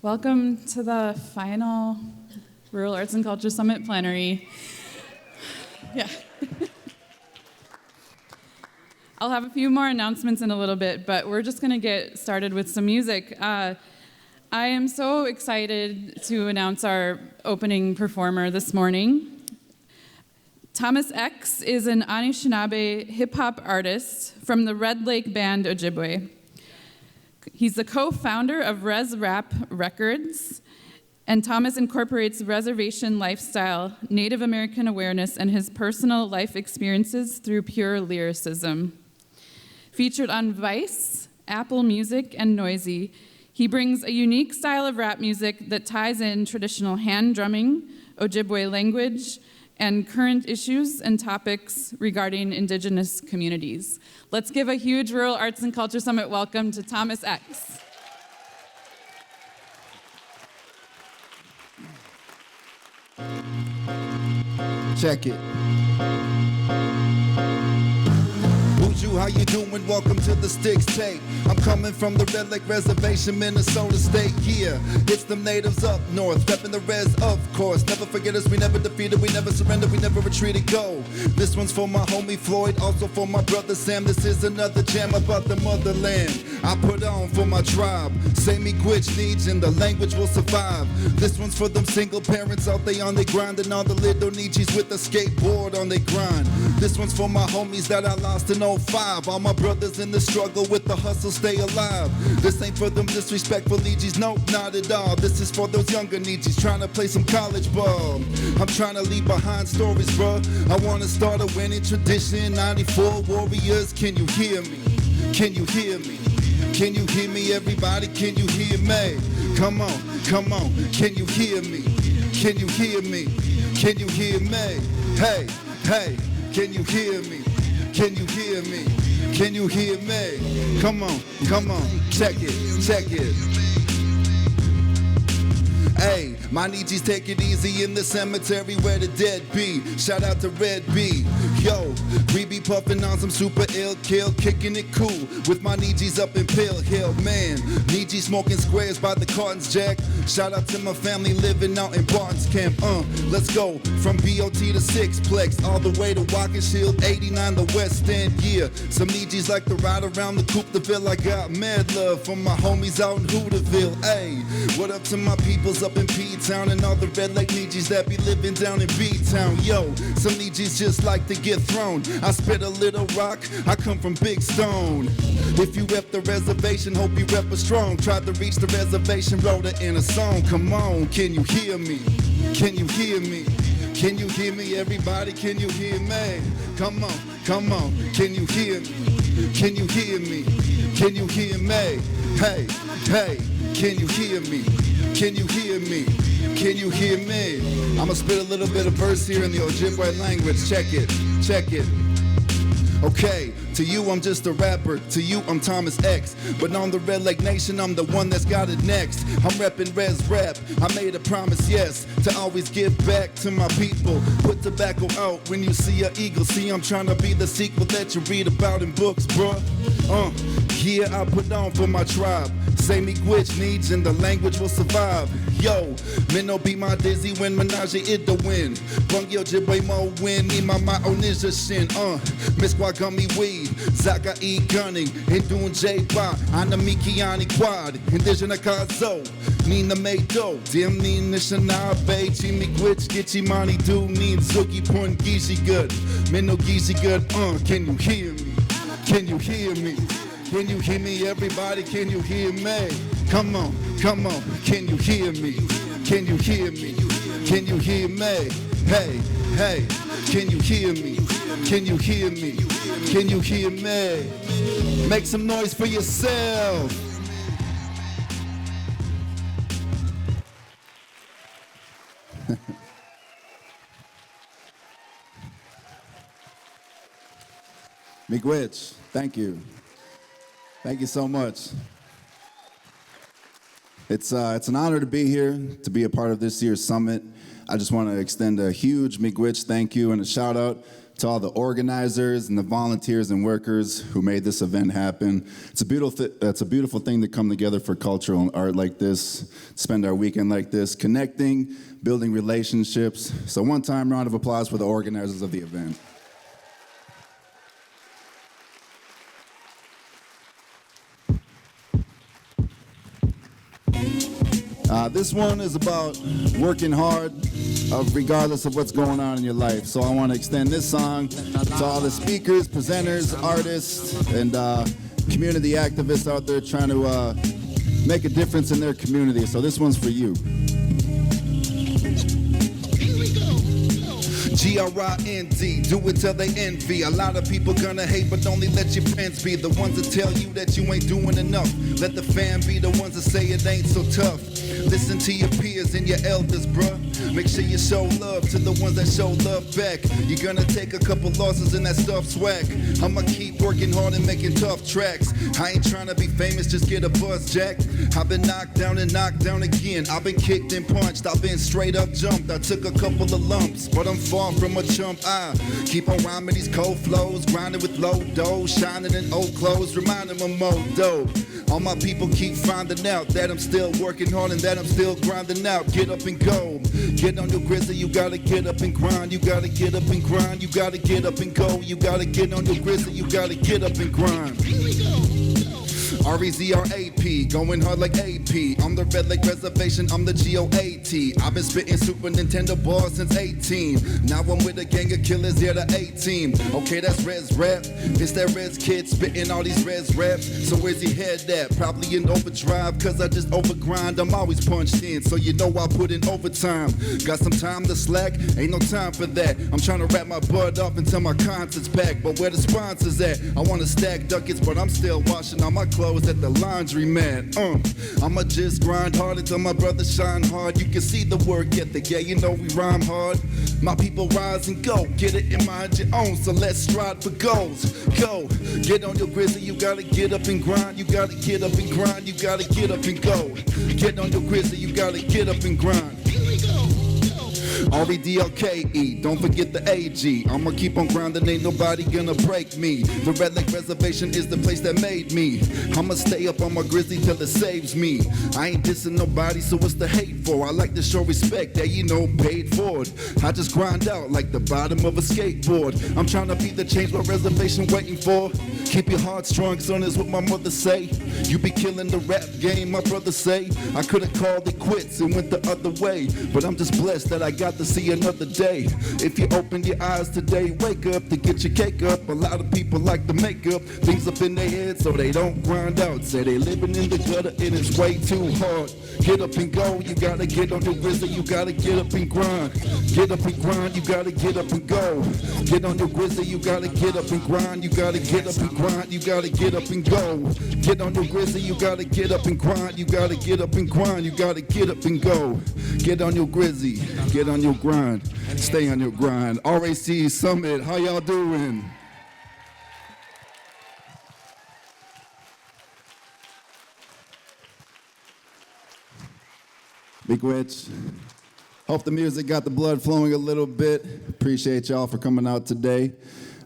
Welcome to the final Rural Arts and Culture Summit Plenary. Yeah. I'll have a few more announcements in a little bit, but we're just going to get started with some music. I am so excited to announce our opening performer this morning. Thomas X is an Anishinaabe hip-hop artist from the Red Lake band Ojibwe. He's the co-founder of Res Rap Records, and Thomas incorporates reservation lifestyle, Native American awareness, and his personal life experiences through pure lyricism. Featured on Vice, Apple Music, and Noisy, he brings a unique style of rap music that ties in traditional hand drumming, Ojibwe language, and current issues and topics regarding Indigenous communities. Let's give a huge Rural Arts and Culture Summit welcome to Thomas X. Check it. How you doing? Welcome to the Sticks tape. I'm coming from the Red Lake Reservation, Minnesota State. Yeah, it's them natives up north, repping the res, of course. Never forget us, we never defeated, we never surrendered, we never retreated. Go. This one's for my homie Floyd, also for my brother Sam. This is another jam about the motherland. I put on for my tribe. Say me gwitch needs and the language will survive. This one's for them single parents out there on their grind, and all the little Nietzsche's with a skateboard on their grind. This one's for my homies that I lost in 05. All my brothers in the struggle with the hustle, stay alive. This ain't for them disrespectful Nietzsche's, nope, not at all. This is for those younger Nietzsche's trying to play some college ball. I'm trying to leave behind stories, bruh. I want to start a winning tradition. 94 Warriors, can you hear me? Can you hear me? Can you hear me, everybody? Can you hear me? Come on, can you hear me? Can you hear me? Can you hear me? Hey, hey, can you hear me? Can you hear me? Can you hear me? Come on, check it. Hey, my Nietzsche's take it easy in the cemetery where the dead be. Shout out to Red B. Yo, we be puffin' on some super ill kill, kicking it cool with my Nietzsche's up in Pill Hill. Man, Nietzsche smoking squares by the cartons, Jack. Shout out to my family living out in Barnes Camp. Let's go from BOT to Sixplex, all the way to Walkinshield, 89 the West End. Yeah, some Nietzsche's like to ride around the Coupe de Ville. I got mad love from my homies out in Hooterville. Hey, what up to my peoples up in P-Town and all the Red Lake Nietzsche's that be living down in B-Town. Yo, some Nietzsche's just like to get thrown. I spit a little rock, I come from Big Stone. If you rep the reservation, hope you rep a strong. Tried to reach the reservation, wrote it in a song. Come on, can you hear me? Can you hear me? Can you hear me, everybody? Can you hear me? Come on, can you hear me? Can you hear me? Can you hear me? Hey, hey, can you hear me? Can you hear me? Can you hear me? I'ma spit a little bit of verse here in the Ojibwe language. Check it. Okay, to you I'm just a rapper, to you I'm Thomas X. But on the Red Lake Nation, I'm the one that's got it next. I'm reppin' Res Rap, I made a promise, yes, to always give back to my people. Put tobacco out when you see an eagle. See, I'm trying to be the sequel that you read about in books, bruh. Yeah, I put on for my tribe. Say me gwitch needs and the language will survive. Yo, Minno be my dizzy when menage it the win. Bungyo Ojibwe mo win, ni mama onisha shin. Miskwa gummy weed, Zaka e gunning, and doing J-Ba, Anamikiani quad, Indigenous Kazo, Nina Mado, Dim Nina Shanabe, Chimi gwitch, Gitchi Mani do, Nin Suki Pun Gishi good, Minno Gishi good, can you hear me? Can you hear me? Can you hear me, everybody? Can you hear me? Come on, can you hear me? Can you hear me? Can you hear me? Hey, hey, can you hear me? Can you hear me? Can you hear me? Make some noise for yourself. Miigwech, thank you. Thank you so much. It's an honor to be here, to be a part of this year's summit. I just want to extend a huge miigwech thank you and a shout out to all the organizers and the volunteers and workers who made this event happen. It's a beautiful thing to come together for cultural and art like this, spend our weekend like this, connecting, building relationships. So one time round of applause for the organizers of the event. This one is about working hard, regardless of what's going on in your life. So I want to extend this song to all the speakers, presenters, artists, and community activists out there trying to make a difference in their community. So this one's for you. G-R-I-N-D, do it till they envy. A lot of people gonna hate, but only let your friends be the ones that tell you that you ain't doing enough. Let the fam be the ones that say it ain't so tough. Listen to your peers and your elders, bruh. Make sure you show love to the ones that show love back. You're gonna take a couple losses and that stuff swag. I'ma keep working hard and making tough tracks. I ain't trying to be famous, just get a buzz, Jack. I've been knocked down and knocked down again. I've been kicked and punched, I've been straight up jumped. I took a couple of lumps, but I'm far from a chump. I keep on rhyming these cold flows, grinding with low dough, shining in old clothes, reminding them more dope. All my people keep finding out that I'm still working hard and that I'm still grinding out. Get up and go. Get on your grizzly, you gotta get up and grind. You gotta get up and grind. You gotta get up and go. You gotta get on your grizzly, you gotta get up and grind. Here we go. R-E-Z-R-A-P, going hard like AP. I'm the Red Lake Reservation, I'm the G-O-A-T. I've been spitting Super Nintendo bars since 18. Now I'm with a gang of killers, yeah, the A-team. Okay, that's Red's rap. It's that Red's kid spitting all these Red's raps. So where's he head at? Probably in overdrive, cause I just overgrind. I'm always punched in, so you know I put in overtime. Got some time to slack? Ain't no time for that. I'm trying to wrap my butt up until my concert's packed. But where the sponsors at? I wanna stack ducats, but I'm still washing all my clothes at the laundromat. I'ma just grind hard until my brothers shine hard. You can see the work ethic, yeah, you know we rhyme hard. My people rise and go, get it in mind your own, so let's strive for goals. Go, get on your grizzly, you gotta get up and grind. You gotta get up and grind, you gotta get up and go. Get on your grizzly, you gotta get up and grind. Here we go. R-E-D-L-K-E, don't forget the A-G. I'ma keep on grinding, ain't nobody gonna break me. The Red Lake Reservation is the place that made me. I'ma stay up on my grizzly till it saves me. I ain't dissing nobody, so what's the hate for? I like to show respect, yeah, you know, paid for it. I just grind out like the bottom of a skateboard. I'm trying to be the change my reservation waiting for. Keep your heart strong, son, is what my mother say. You be killing the rap game, my brother say. I could've called it quits and went the other way, but I'm just blessed that I got to see another day. If you open your eyes today, wake up to get your cake up. A lot of people like to make up things up in their head so they don't grind out. Say they living in the gutter and it's way too hard. Get up and go, you gotta get on your grizzly, you gotta get up and grind. Get up and grind, you gotta get up and go. Get on your grizzly, you gotta get up and grind. You gotta get up and grind, you gotta get up and go. Get on your grizzly, you gotta get up and grind. You gotta get up and grind, you gotta get up and go. Get on your grizzly, get on your grind, stay on your grind. RAC Summit, how y'all doing? Big Witch. Hope the music got the blood flowing a little bit. Appreciate y'all for coming out today.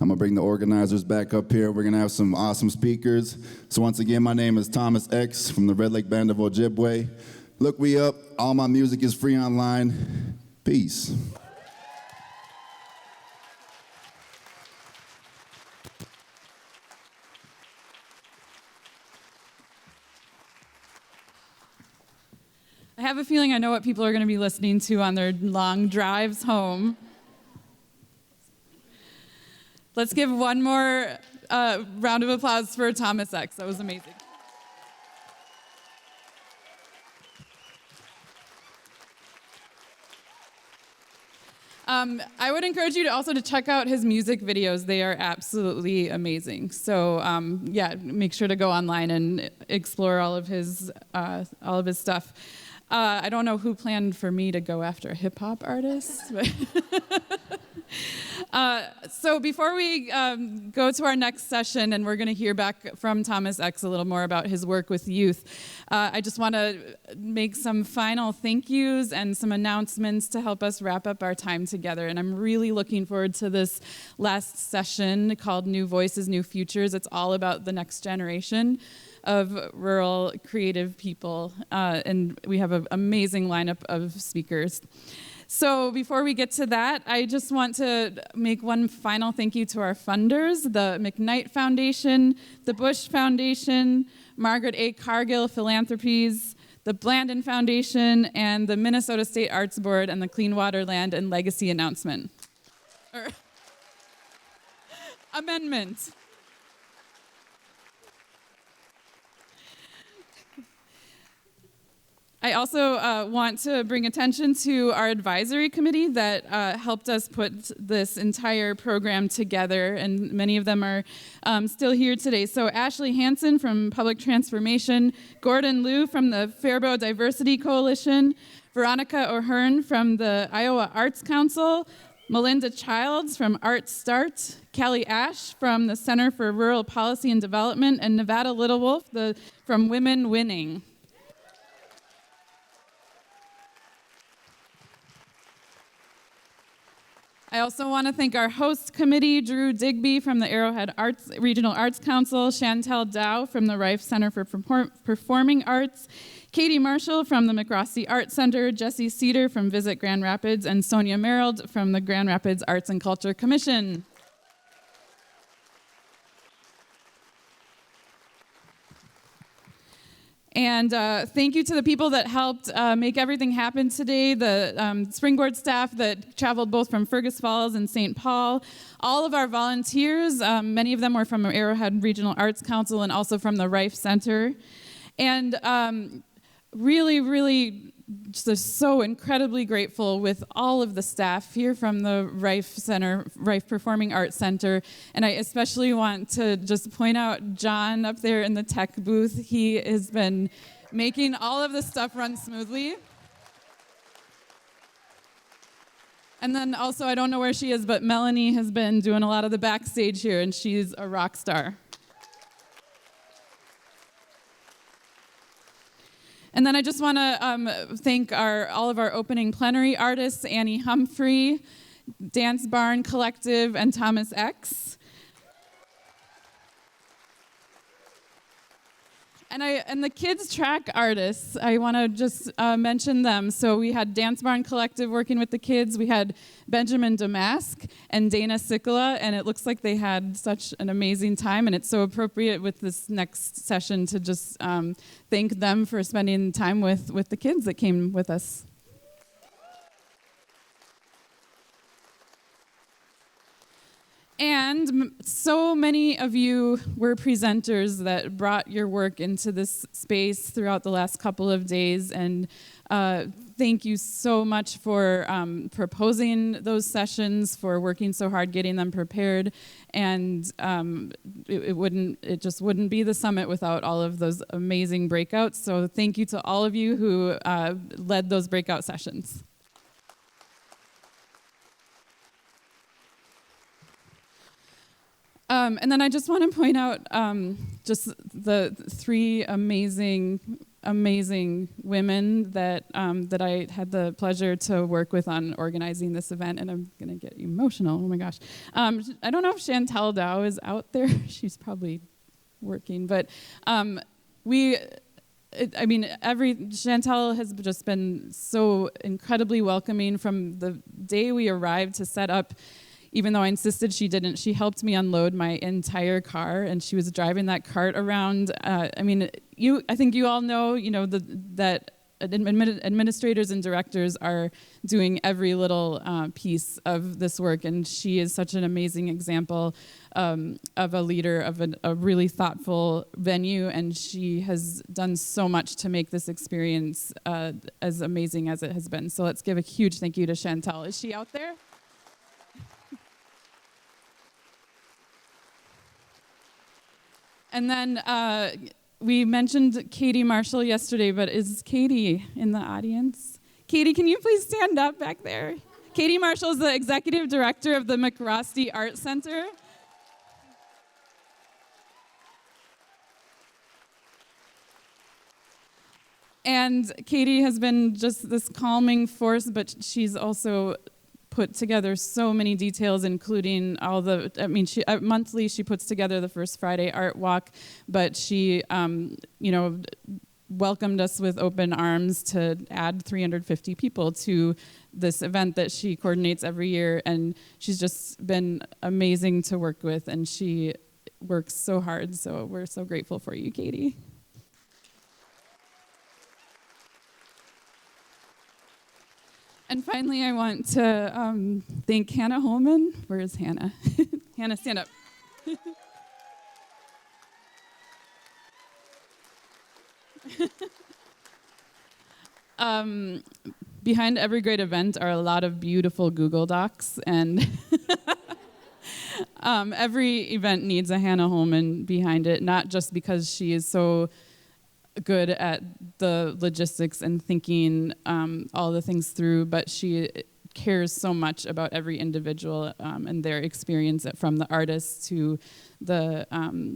I'm gonna bring the organizers back up here. We're gonna have some awesome speakers. So once again, my name is Thomas X from the Red Lake Band of Ojibwe. Look me up. All my music is free online. Peace. I have a feeling I know what people are going to be listening to on their long drives home. Let's give one more round of applause for Thomas X. That was amazing. I would encourage you to also check out his music videos. They are absolutely amazing. So yeah, make sure to go online and explore all of his stuff. I don't know who planned for me to go after a hip hop artist, but So before we go to our next session, and we're going to hear back from Thomas X a little more about his work with youth, I just want to make some final thank yous and some announcements to help us wrap up our time together. And I'm really looking forward to this last session called New Voices, New Futures. It's all about the next generation of rural creative people, and we have an amazing lineup of speakers. So before we get to that, I just want to make one final thank you to our funders, the McKnight Foundation, the Bush Foundation, Margaret A. Cargill Philanthropies, the Blandon Foundation, and the Minnesota State Arts Board and the Clean Water, Land, and Legacy Amendment. I also want to bring attention to our advisory committee that helped us put this entire program together, and many of them are still here today. So Ashley Hansen from Public Transformation, Gordon Liu from the Faribault Diversity Coalition, Veronica O'Hearn from the Iowa Arts Council, Melinda Childs from Art Start, Kelly Ash from the Center for Rural Policy and Development, and Nevada Little Wolf from Women Winning. I also want to thank our host committee, Drew Digby from the Arrowhead Regional Arts Council, Chantel Dow from the Rife Center for Performing Arts, Katie Marshall from the Mcrostie Art Center, Jesse Cedar from Visit Grand Rapids, and Sonia Merrill from the Grand Rapids Arts and Culture Commission. And thank you to the people that helped make everything happen today, the Springboard staff that traveled both from Fergus Falls and St. Paul, all of our volunteers, many of them were from Arrowhead Regional Arts Council and also from the Rife Center. And really just so incredibly grateful with all of the staff here from the Rife Center, Rife Performing Arts Center. And I especially want to just point out John up there in the tech booth. He has been making all of this stuff run smoothly. And then also, I don't know where she is, but Melanie has been doing a lot of the backstage here, and she's a rock star. And then I just want to thank all of our opening plenary artists, Annie Humphrey, Dance Barn Collective, and Thomas X. And the kids track artists, I want to just mention them. So we had Dance Barn Collective working with the kids. We had Benjamin Damask and Dana Sikala, and it looks like they had such an amazing time. And it's so appropriate with this next session to just thank them for spending time with the kids that came with us. And so many of you were presenters that brought your work into this space throughout the last couple of days. And thank you so much for proposing those sessions, for working so hard getting them prepared. And it just wouldn't be the summit without all of those amazing breakouts. So thank you to all of you who led those breakout sessions. And then I just want to point out just the three amazing women that I had the pleasure to work with on organizing this event, and I'm going to get emotional. Oh my gosh. I don't know if Chantel Dow is out there. She's probably working, but Chantel has just been so incredibly welcoming from the day we arrived to set up. Even though I insisted she didn't, she helped me unload my entire car, and she was driving that cart around. I think you all know, that administrators and directors are doing every little piece of this work, and she is such an amazing example of a leader of a really thoughtful venue, and she has done so much to make this experience as amazing as it has been. So let's give a huge thank you to Chantel. Is she out there? And then we mentioned Katie Marshall yesterday, but is Katie in the audience? Katie, can you please stand up back there? Katie Marshall is the executive director of the Mcrostie Art Center. And Katie has been just this calming force, but she's also put together so many details, including monthly she puts together the First Friday Art Walk, but she, welcomed us with open arms to add 350 people to this event that she coordinates every year, and she's just been amazing to work with, and she works so hard, so we're so grateful for you, Katie. And finally, I want to thank Hannah Holman. Where is Hannah? Hannah, stand up. Behind every great event are a lot of beautiful Google Docs, and every event needs a Hannah Holman behind it, not just because she is so good at the logistics and thinking all the things through, but she cares so much about every individual and their experience, from the artists to the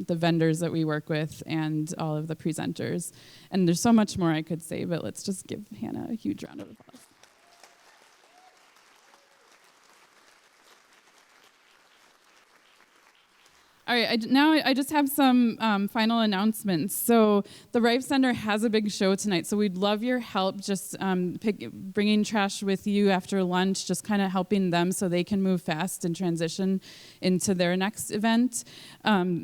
vendors that we work with and all of the presenters. And there's so much more I could say, but let's just give Hannah a huge round of applause. All right, I just have some final announcements. So the Rife Center has a big show tonight, so we'd love your help just bringing trash with you after lunch, just kind of helping them so they can move fast and transition into their next event.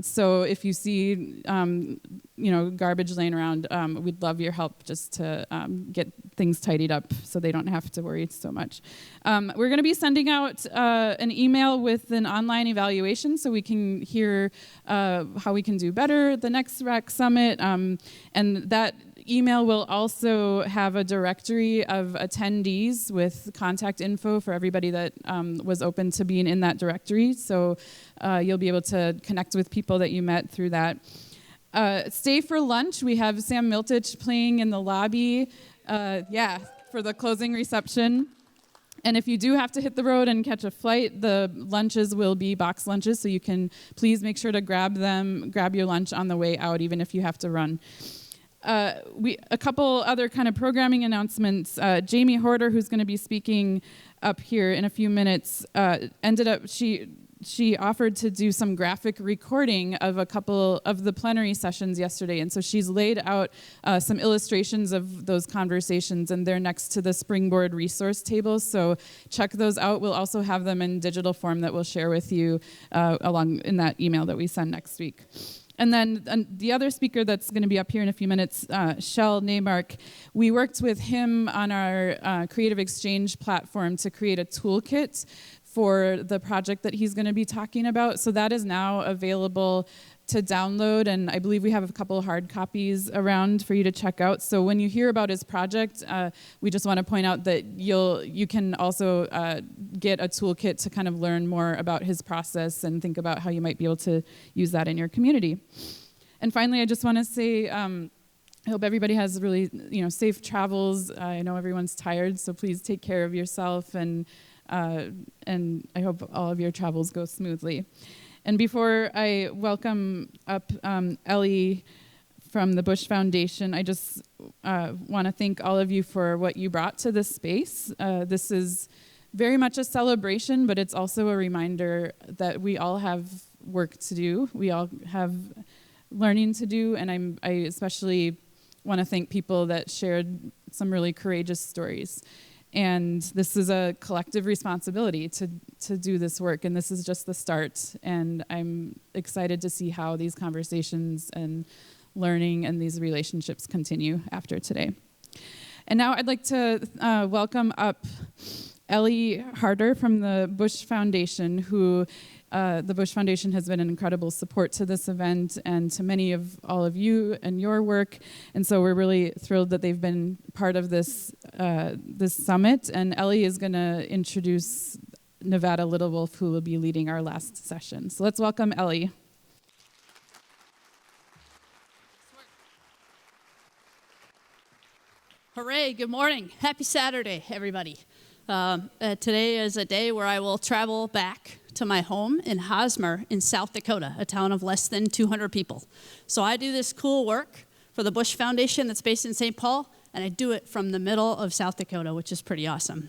So if you see garbage laying around, we'd love your help just to get things tidied up so they don't have to worry so much. We're going to be sending out an email with an online evaluation so we can hear how we can do better the next RAC Summit. And that email will also have a directory of attendees with contact info for everybody that was open to being in that directory. So you'll be able to connect with people that you met through that. Stay for lunch. We have Sam Miltich playing in the lobby, for the closing reception. And if you do have to hit the road and catch a flight, the lunches will be box lunches, so you can please make sure to grab your lunch on the way out, even if you have to run. A couple other kind of programming announcements. Jamie Horder, who's going to be speaking up here in a few minutes, she offered to do some graphic recording of a couple of the plenary sessions yesterday. And so she's laid out some illustrations of those conversations, and they're next to the Springboard resource tables. So check those out. We'll also have them in digital form that we'll share with you along in that email that we send next week. And then the other speaker that's going to be up here in a few minutes, Shel Neymark, we worked with him on our Creative Exchange platform to create a toolkit for the project that he's going to be talking about. So that is now available to download, and I believe we have a couple of hard copies around for you to check out. So when you hear about his project, we just want to point out that you can also get a toolkit to kind of learn more about his process and think about how you might be able to use that in your community. And finally, I just want to say, I hope everybody has really safe travels. I know everyone's tired, so please take care of yourself, and I hope all of your travels go smoothly. And before I welcome up Ellie from the Bush Foundation, I just want to thank all of you for what you brought to this space. This is very much a celebration, but it's also a reminder that we all have work to do. We all have learning to do, and I especially want to thank people that shared some really courageous stories. And this is a collective responsibility to do this work, and this is just the start. And I'm excited to see how these conversations and learning and these relationships continue after today. And now I'd like to welcome up Ellie Harder from the Bush Foundation, who the Bush Foundation has been an incredible support to this event and to many of all of you and your work. And so we're really thrilled that they've been part of this summit. And Ellie is going to introduce Nevada Little Wolf, who will be leading our last session. So let's welcome Ellie. Hooray, good morning. Happy Saturday, everybody. Today is a day where I will travel back to my home in Hosmer in South Dakota, a town of less than 200 people. So I do this cool work for the Bush Foundation that's based in St. Paul, and I do it from the middle of South Dakota, which is pretty awesome.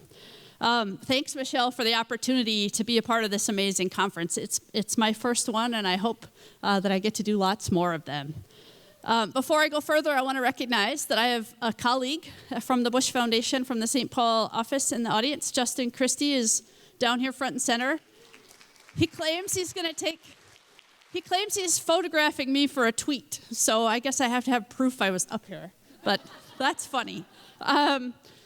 Thanks, Michelle, for the opportunity to be a part of this amazing conference. It's my first one, and I hope that I get to do lots more of them. Before I go further, I want to recognize that I have a colleague from the Bush Foundation from the St. Paul office in the audience. Justin Christie is down here front and center. He claims he's photographing me for a tweet, so I guess I have to have proof I was up here, but that's funny.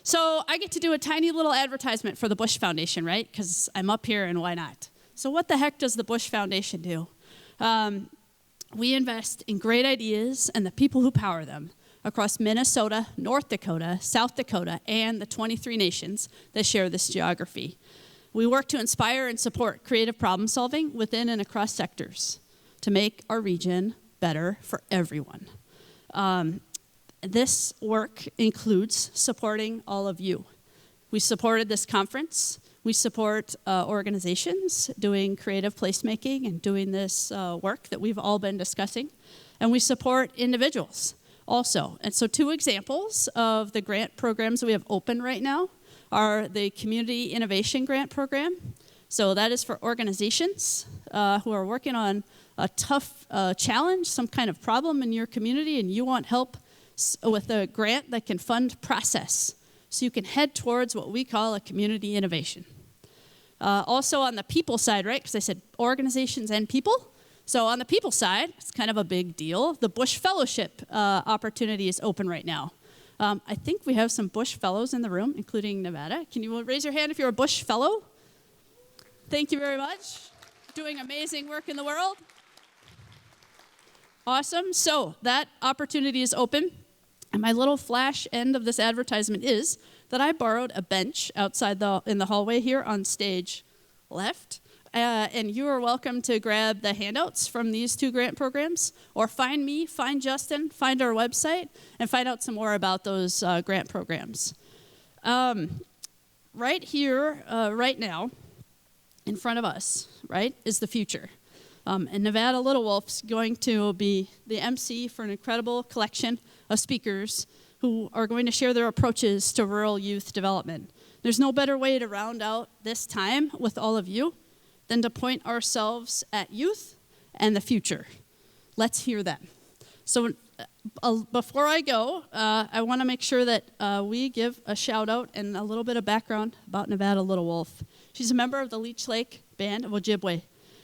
So I get to do a tiny little advertisement for the Bush Foundation, right? Because I'm up here and why not? So what the heck does the Bush Foundation do? We invest in great ideas and the people who power them across Minnesota, North Dakota, South Dakota, and the 23 nations that share this geography. We work to inspire and support creative problem solving within and across sectors to make our region better for everyone. This work includes supporting all of you. We supported this conference. We support organizations doing creative placemaking and doing this work that we've all been discussing. And we support individuals also. And so 2 examples of the grant programs we have open right now are the Community Innovation Grant Program. So that is for organizations who are working on a tough challenge, some kind of problem in your community, and you want help with a grant that can fund process. So you can head towards what we call a community innovation. Also on the people side, right, because I said organizations and people. So on the people side, it's kind of a big deal. The Bush Fellowship opportunity is open right now. I think we have some Bush Fellows in the room, including Nevada. Can you raise your hand if you're a Bush Fellow? Thank you very much. Doing amazing work in the world. Awesome. So that opportunity is open. And my little flash end of this advertisement is that I borrowed a bench outside in the hallway here on stage left. And you are welcome to grab the handouts from these 2 grant programs, or find me, find Justin, find our website, and find out some more about those grant programs. Right here, right now, in front of us, right, is the future. And Nevada Little Wolf's going to be the MC for an incredible collection of speakers who are going to share their approaches to rural youth development. There's no better way to round out this time with all of you than to point ourselves at youth and the future. Let's hear them. So before I go, I want to make sure that we give a shout out and a little bit of background about Nevada Little Wolf. She's a member of the Leech Lake Band of Ojibwe.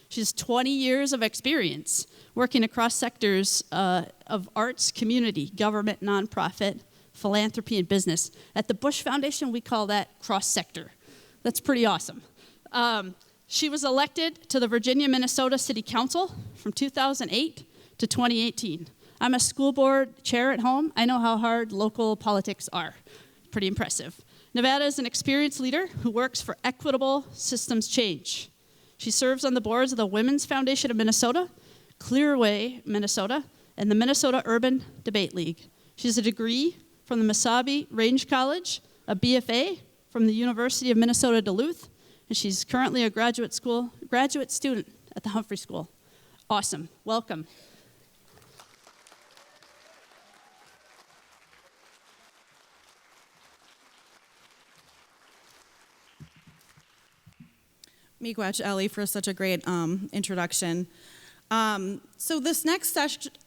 She has 20 years of experience working across sectors of arts, community, government, nonprofit, philanthropy, and business. At the Bush Foundation, we call that cross-sector. That's pretty awesome. She was elected to the Virginia-Minnesota City Council from 2008 to 2018. I'm a school board chair at home. I know how hard local politics are. Pretty impressive. Nevada is an experienced leader who works for equitable systems change. She serves on the boards of the Women's Foundation of Minnesota, Clearway, Minnesota, and the Minnesota Urban Debate League. She has a degree from the Mesabi Range College, a BFA from the University of Minnesota Duluth, and she's currently a graduate student at the Humphrey School. Awesome. Welcome. Miigwech, Ellie, for such a great introduction. So this next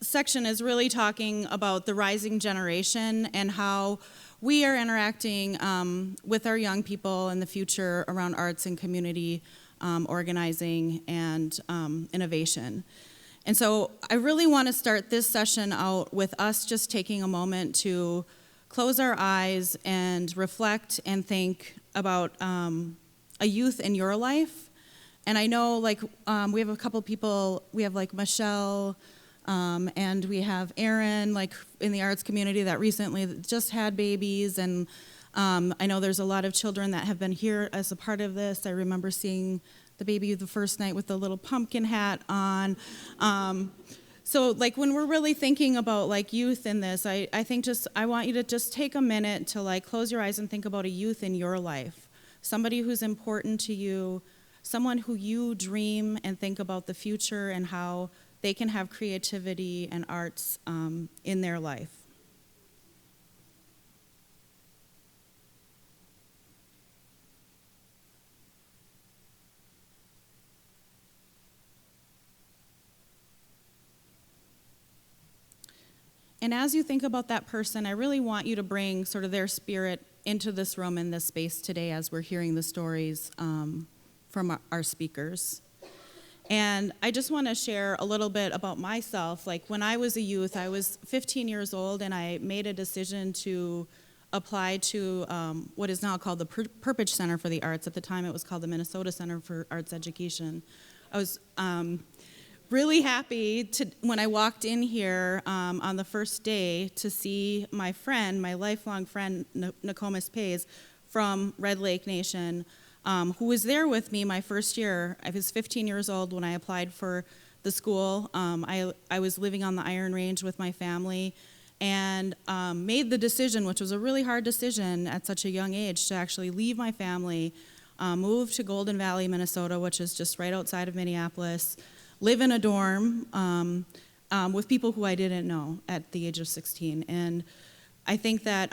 section is really talking about the rising generation and how we are interacting with our young people in the future around arts and community organizing and innovation. And so I really want to start this session out with us just taking a moment to close our eyes and reflect and think about a youth in your life. And I know, we have a couple people, we have, Michelle, and we have Aaron, in the arts community that recently just had babies, and I know there's a lot of children that have been here as a part of this. I remember seeing the baby the first night with the little pumpkin hat on. So, when we're really thinking about, youth in this, I think I want you to just take a minute to, close your eyes and think about a youth in your life. somebody who's important to you, someone who you dream and think about the future and how they can have creativity and arts in their life. And as you think about that person, I really want you to bring sort of their spirit into this room and this space today as we're hearing the stories from our speakers. And I just want to share a little bit about myself. Like when I was a youth, I was 15 years old, and I made a decision to apply to what is now called the Perpich Center for the Arts. At the time, it was called the Minnesota Center for Arts Education. I was really happy when I walked in here on the first day to see my friend, my lifelong friend, Nokomis Pays from Red Lake Nation, who was there with me my first year. I was 15 years old when I applied for the school. I was living on the Iron Range with my family and made the decision, which was a really hard decision at such a young age, to actually leave my family, move to Golden Valley, Minnesota, which is just right outside of Minneapolis, live in a dorm with people who I didn't know at the age of 16. And I think that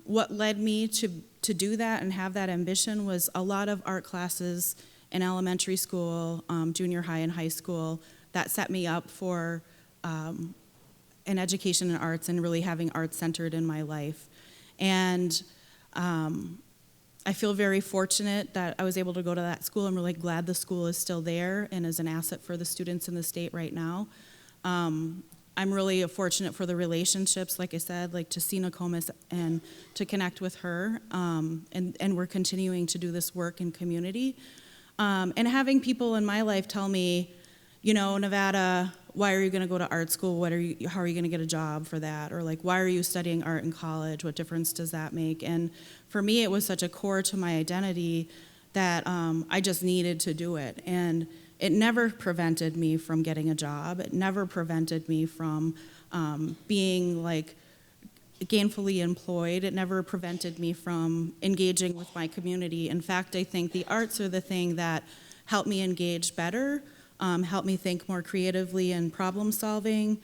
what led me to do that and have that ambition was a lot of art classes in elementary school, junior high, and high school that set me up for an education in arts and really having art centered in my life. And I feel very fortunate that I was able to go to that school. I'm really glad the school is still there and is an asset for the students in the state right now. I'm really fortunate for the relationships, like I said, like to see Nokomis and to connect with her. And we're continuing to do this work in community. And having people in my life tell me, you know, Nevada, why are you going to go to art school? How are you going to get a job for that? Or like, why are you studying art in college? What difference does that make? And for me, it was such a core to my identity that I just needed to do it. And it never prevented me from getting a job. It never prevented me from being like gainfully employed. It never prevented me from engaging with my community. In fact, I think the arts are the thing that helped me engage better, helped me think more creatively and problem solving.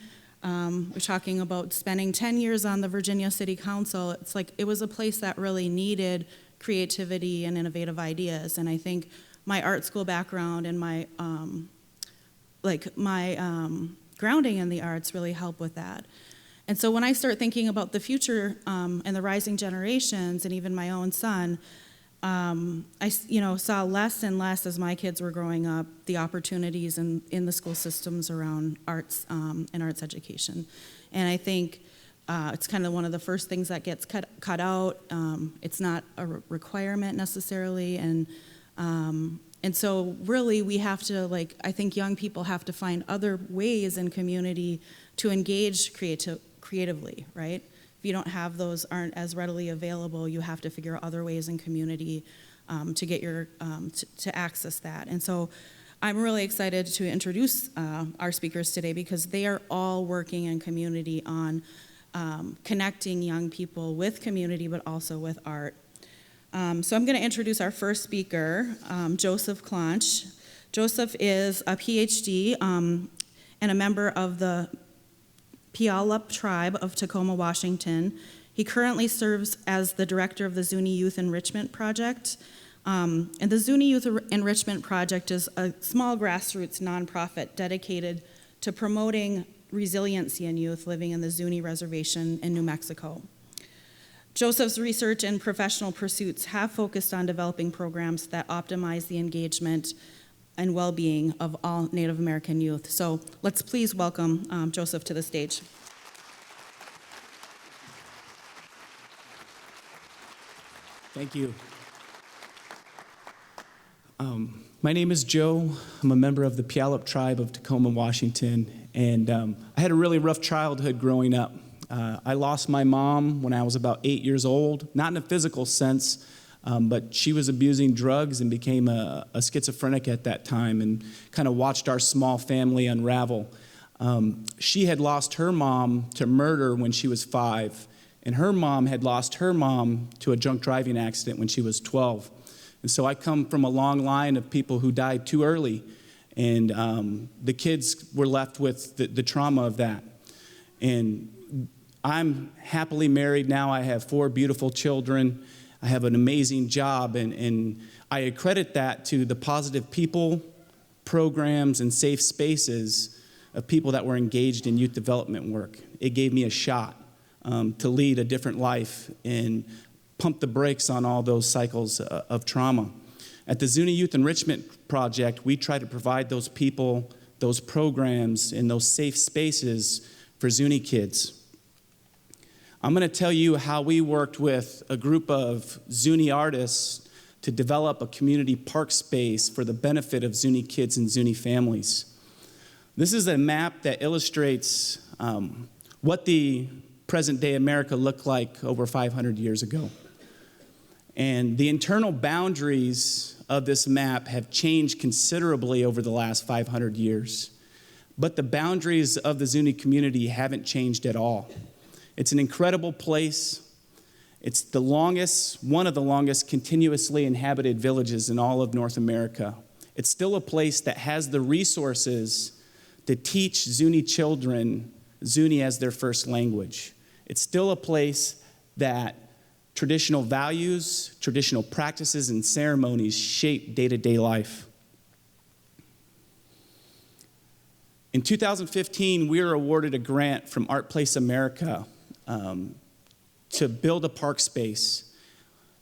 We're talking about spending 10 years on the Virginia City Council. It's like it was a place that really needed creativity and innovative ideas. And I think my art school background and my grounding in the arts really help with that. And so when I start thinking about the future and the rising generations and even my own son, I saw less and less as my kids were growing up the opportunities in the school systems around arts and arts education. And I think it's kind of one of the first things that gets cut out. It's not a requirement necessarily, and so really we have to, I think young people have to find other ways in community to engage creatively, right? If you don't have those, aren't as readily available, you have to figure out other ways in community to get to access that. And so I'm really excited to introduce our speakers today because they are all working in community on connecting young people with community, but also with art. So I'm going to introduce our first speaker, Joseph Clonch. Joseph is a PhD and a member of the Puyallup tribe of Tacoma, Washington. He currently serves as the director of the Zuni Youth Enrichment Project. And the Zuni Youth Enrichment Project is a small grassroots nonprofit dedicated to promoting resiliency in youth living in the Zuni Reservation in New Mexico. Joseph's research and professional pursuits have focused on developing programs that optimize the engagement and well-being of all Native American youth. So let's please welcome Joseph to the stage. Thank you. My name is Joe. I'm a member of the Puyallup tribe of Tacoma, Washington, and I had a really rough childhood growing up. I lost my mom when I was about 8 years old, not in a physical sense, but she was abusing drugs and became a schizophrenic at that time and kind of watched our small family unravel. She had lost her mom to murder when she was 5, and her mom had lost her mom to a drunk driving accident when she was 12. And so I come from a long line of people who died too early, and the kids were left with the trauma of that. And I'm happily married now. I have 4 beautiful children. I have an amazing job, and I accredit that to the positive people, programs, and safe spaces of people that were engaged in youth development work. It gave me a shot to lead a different life and pump the brakes on all those cycles of trauma. At the Zuni Youth Enrichment Project, we try to provide those people, those programs, and those safe spaces for Zuni kids. I'm going to tell you how we worked with a group of Zuni artists to develop a community park space for the benefit of Zuni kids and Zuni families. This is a map that illustrates what the present-day America looked like over 500 years ago. And the internal boundaries of this map have changed considerably over the last 500 years. But the boundaries of the Zuni community haven't changed at all. It's an incredible place. It's the longest, one of the longest continuously inhabited villages in all of North America. It's still a place that has the resources to teach Zuni children Zuni as their first language. It's still a place that traditional values, traditional practices, and ceremonies shape day-to-day life. In 2015, we were awarded a grant from Art Place America to build a park space.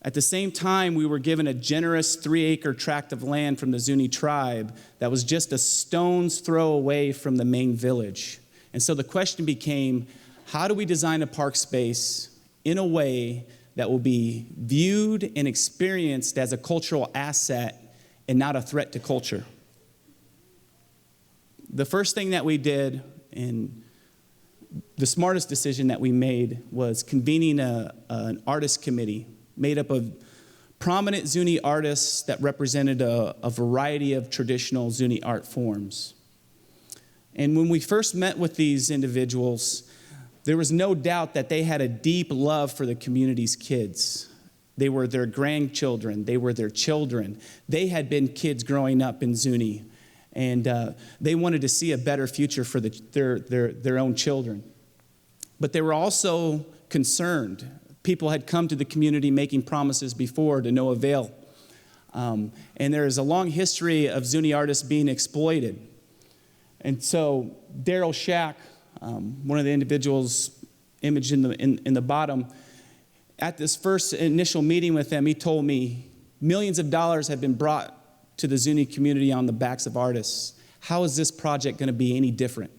At the same time, we were given a generous 3-acre tract of land from the Zuni tribe that was just a stone's throw away from the main village. And so the question became, how do we design a park space in a way that will be viewed and experienced as a cultural asset and not a threat to culture? The first thing that we did, and the smartest decision that we made, was convening an artist committee made up of prominent Zuni artists that represented a variety of traditional Zuni art forms. And when we first met with these individuals, there was no doubt that they had a deep love for the community's kids. They were their grandchildren. They were their children. They had been kids growing up in Zuni, and they wanted to see a better future for their own children. But they were also concerned. People had come to the community making promises before to no avail. And there is a long history of Zuni artists being exploited. And so Daryl Shack, one of the individuals imaged in the bottom, at this first initial meeting with them, he told me millions of dollars have been brought to the Zuni community on the backs of artists. How is this project going to be any different?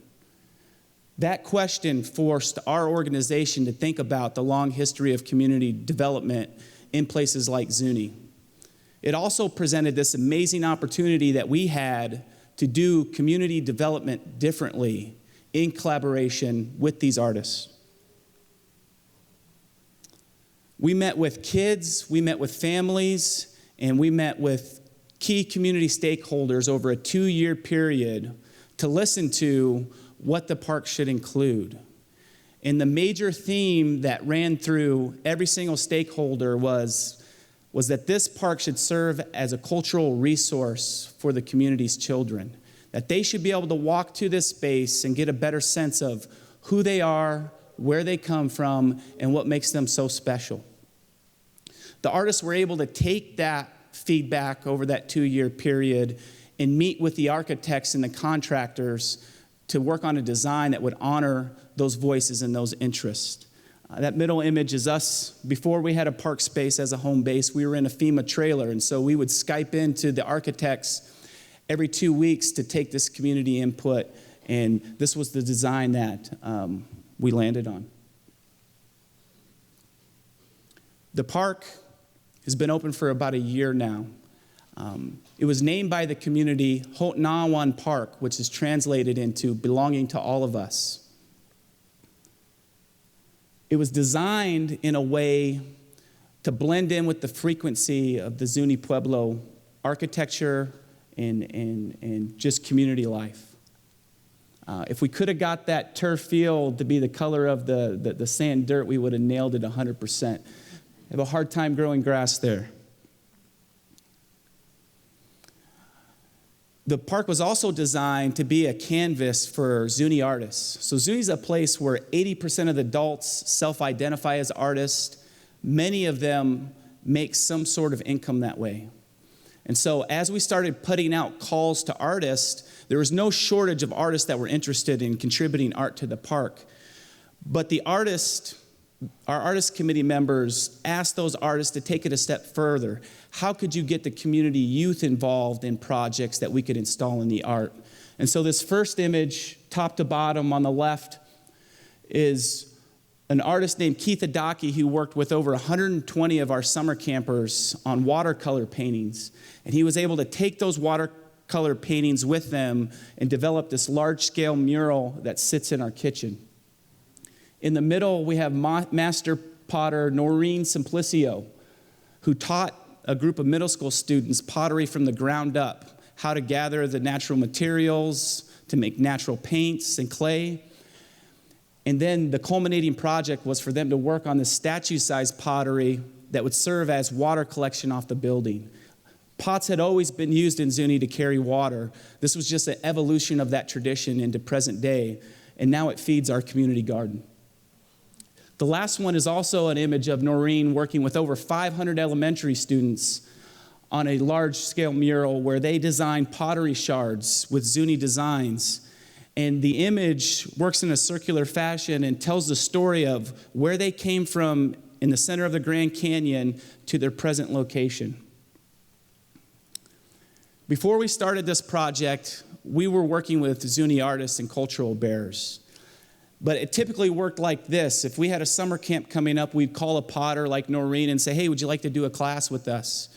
That question forced our organization to think about the long history of community development in places like Zuni. It also presented this amazing opportunity that we had to do community development differently in collaboration with these artists. We met with kids, we met with families, and we met with key community stakeholders over a 2-year period to listen to what the park should include. And the major theme that ran through every single stakeholder was that this park should serve as a cultural resource for the community's children, that they should be able to walk to this space and get a better sense of who they are, where they come from, and what makes them so special. The artists were able to take that feedback over that 2-year period and meet with the architects and the contractors to work on a design that would honor those voices and those interests. That middle image is us. Before we had a park space as a home base, we were in a FEMA trailer, and so we would Skype into the architects every 2 weeks to take this community input, and this was the design that we landed on. The park has been open for about a year now. It was named by the community Hotnawan Park, which is translated into belonging to all of us. It was designed in a way to blend in with the frequency of the Zuni Pueblo architecture and just community life. If we could have got that turf field to be the color of the sand dirt, we would have nailed it 100%. I have a hard time growing grass there. The park was also designed to be a canvas for Zuni artists. So Zuni's a place where 80% of the adults self-identify as artists. Many of them make some sort of income that way. And so as we started putting out calls to artists, there was no shortage of artists that were interested in contributing art to the park. But our artist committee members asked those artists to take it a step further. How could you get the community youth involved in projects that we could install in the art? And so this first image, top to bottom on the left, is an artist named Keith Adaki who worked with over 120 of our summer campers on watercolor paintings. And he was able to take those watercolor paintings with them and develop this large-scale mural that sits in our kitchen. In the middle, we have master potter Noreen Simplicio, who taught a group of middle school students pottery from the ground up, how to gather the natural materials to make natural paints and clay. And then the culminating project was for them to work on this statue-sized pottery that would serve as water collection off the building. Pots had always been used in Zuni to carry water. This was just an evolution of that tradition into present day, and now it feeds our community garden. The last one is also an image of Noreen working with over 500 elementary students on a large-scale mural where they designed pottery shards with Zuni designs. And the image works in a circular fashion and tells the story of where they came from in the center of the Grand Canyon to their present location. Before we started this project, we were working with Zuni artists and cultural bearers. But it typically worked like this. If we had a summer camp coming up, we'd call a potter like Noreen and say, hey, would you like to do a class with us?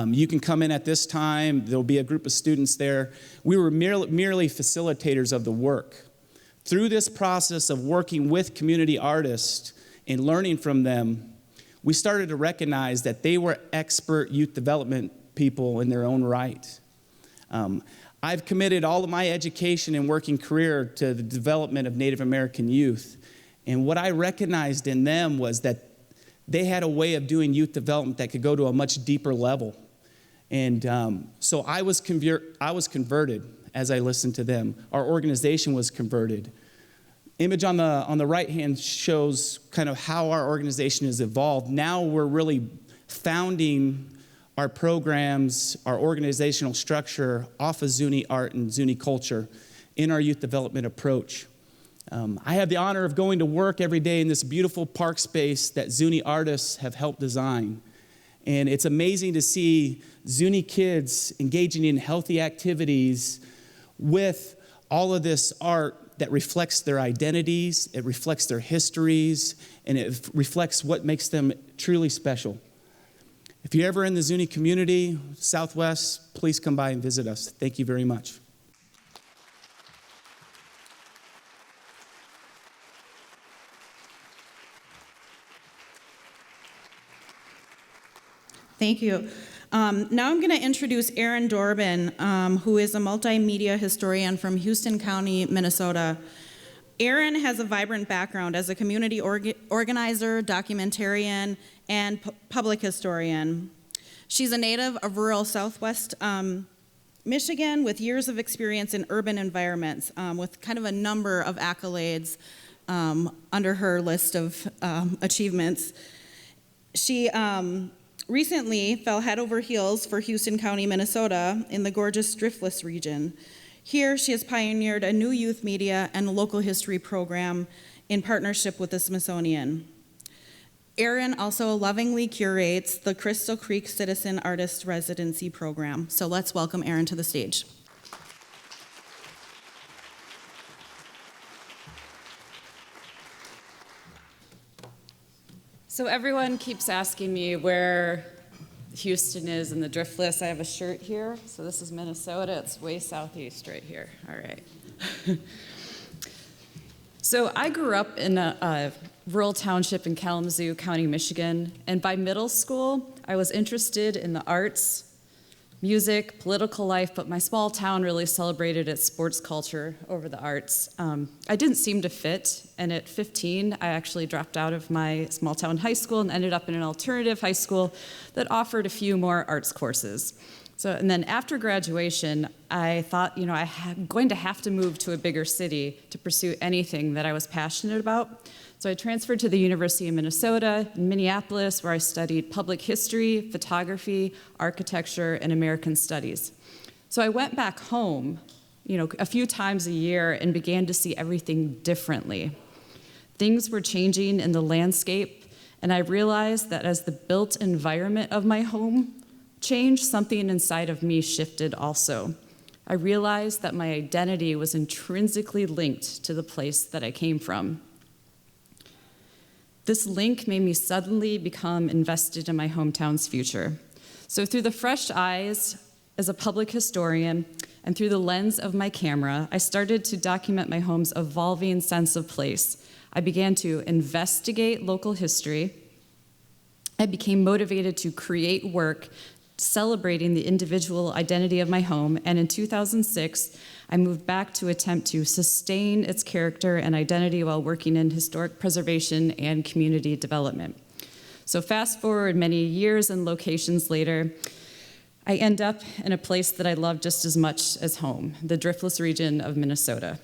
You can come in at this time. There'll be a group of students there. We were merely facilitators of the work. Through this process of working with community artists and learning from them, we started to recognize that they were expert youth development people in their own right. I've committed all of my education and working career to the development of Native American youth. And what I recognized in them was that they had a way of doing youth development that could go to a much deeper level. And so I was converted as I listened to them. Our organization was converted. Image on the right hand shows kind of how our organization has evolved. Now we're really founding our programs, our organizational structure off of Zuni art and Zuni culture in our youth development approach. I have the honor of going to work every day in this beautiful park space that Zuni artists have helped design. And it's amazing to see Zuni kids engaging in healthy activities with all of this art that reflects their identities, it reflects their histories, and it reflects what makes them truly special. If you're ever in the Zuni community, Southwest, please come by and visit us. Thank you very much. Thank you. Now I'm going to introduce Aaron Dorban, who is a multimedia historian from Houston County, Minnesota. Aaron has a vibrant background as a community organizer, documentarian, and public historian. She's a native of rural Southwest Michigan with years of experience in urban environments, with kind of a number of accolades under her list of achievements. She recently fell head over heels for Houston County, Minnesota in the gorgeous Driftless region. Here, she has pioneered a new youth media and local history program in partnership with the Smithsonian. Erin also lovingly curates the Crystal Creek Citizen Artist Residency Program. So let's welcome Erin to the stage. So everyone keeps asking me where Houston is in the Driftless. I have a shirt here. So this is Minnesota. It's way southeast right here. All right. So I grew up in a rural township in Kalamazoo County, Michigan. And by middle school, I was interested in the arts, music, political life, but my small town really celebrated its sports culture over the arts. I didn't seem to fit, and at 15, I actually dropped out of my small town high school and ended up in an alternative high school that offered a few more arts courses. And then after graduation, I thought, I'm going to have to move to a bigger city to pursue anything that I was passionate about. So I transferred to the University of Minnesota in Minneapolis, where I studied public history, photography, architecture, and American studies. So I went back home, a few times a year and began to see everything differently. Things were changing in the landscape, and I realized that as the built environment of my home changed, something inside of me shifted also. I realized that my identity was intrinsically linked to the place that I came from. This link made me suddenly become invested in my hometown's future. So through the fresh eyes as a public historian and through the lens of my camera, I started to document my home's evolving sense of place. I began to investigate local history. I became motivated to create work celebrating the individual identity of my home, and in 2006, I moved back to attempt to sustain its character and identity while working in historic preservation and community development. So fast forward many years and locations later, I end up in a place that I love just as much as home, the Driftless region of Minnesota.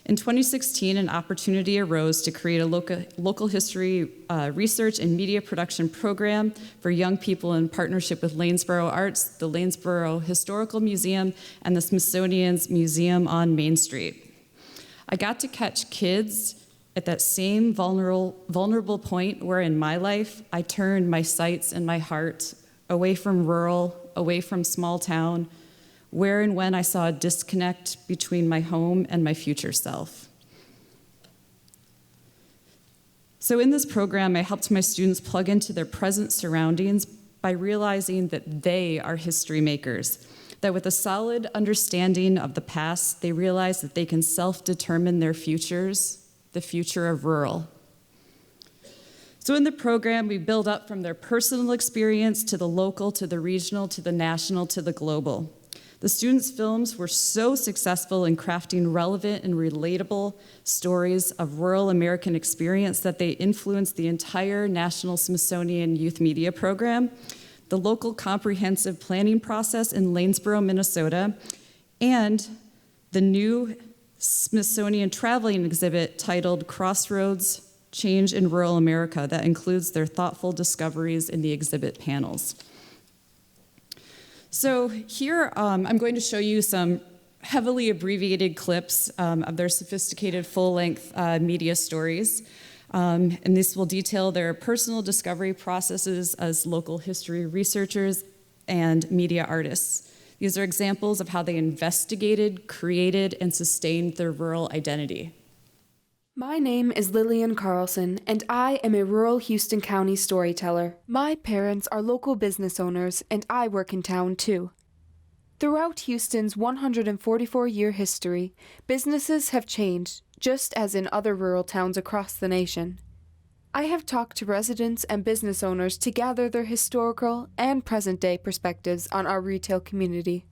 In 2016, an opportunity arose to create a local history research and media production program for young people in partnership with Lanesboro Arts, the Lanesboro Historical Museum, and the Smithsonian's Museum on Main Street. I got to catch kids at that same vulnerable point where in my life I turned my sights and my heart away from rural, away from small town, where and when I saw a disconnect between my home and my future self. So in this program, I helped my students plug into their present surroundings by realizing that they are history makers, that with a solid understanding of the past, they realize that they can self-determine their futures, the future of rural. So in the program, we build up from their personal experience to the local, to the regional, to the national, to the global. The students' films were so successful in crafting relevant and relatable stories of rural American experience that they influenced the entire National Smithsonian Youth Media Program, the local comprehensive planning process in Lanesboro, Minnesota, and the new Smithsonian traveling exhibit titled Crossroads: Change in Rural America that includes their thoughtful discoveries in the exhibit panels. So here I'm going to show you some heavily abbreviated clips of their sophisticated full-length media stories. And this will detail their personal discovery processes as local history researchers and media artists. These are examples of how they investigated, created, and sustained their rural identity. My name is Lillian Carlson, and I am a rural Houston County storyteller. My parents are local business owners, and I work in town too. Throughout Houston's 144-year history, businesses have changed, just as in other rural towns across the nation. I have talked to residents and business owners to gather their historical and present-day perspectives on our retail community.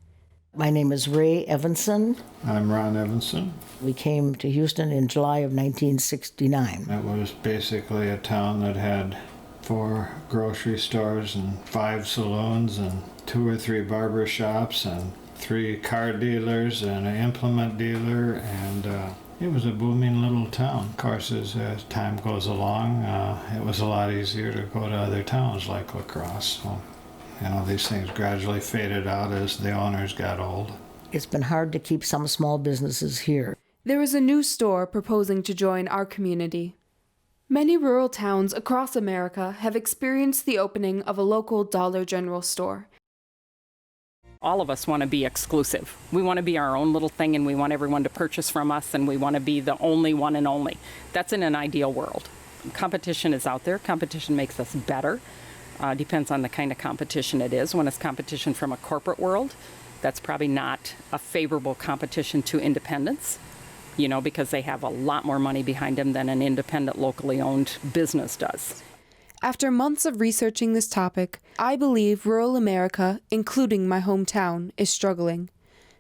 My name is Ray Evanson. I'm Ron Evanson. We came to Houston in July of 1969. It was basically a town that had 4 grocery stores and 5 saloons and 2 or 3 barber shops and 3 car dealers and an implement dealer, and it was a booming little town. Of course, as time goes along, it was a lot easier to go to other towns like La Crosse. So, these things gradually faded out as the owners got old. It's been hard to keep some small businesses here. There is a new store proposing to join our community. Many rural towns across America have experienced the opening of a local Dollar General store. All of us want to be exclusive. We want to be our own little thing, and we want everyone to purchase from us, and we want to be the only one and only. That's in an ideal world. Competition is out there. Competition makes us better. Depends on the kind of competition it is. When it's competition from a corporate world, that's probably not a favorable competition to independents, because they have a lot more money behind them than an independent, locally owned business does. After months of researching this topic, I believe rural America, including my hometown, is struggling.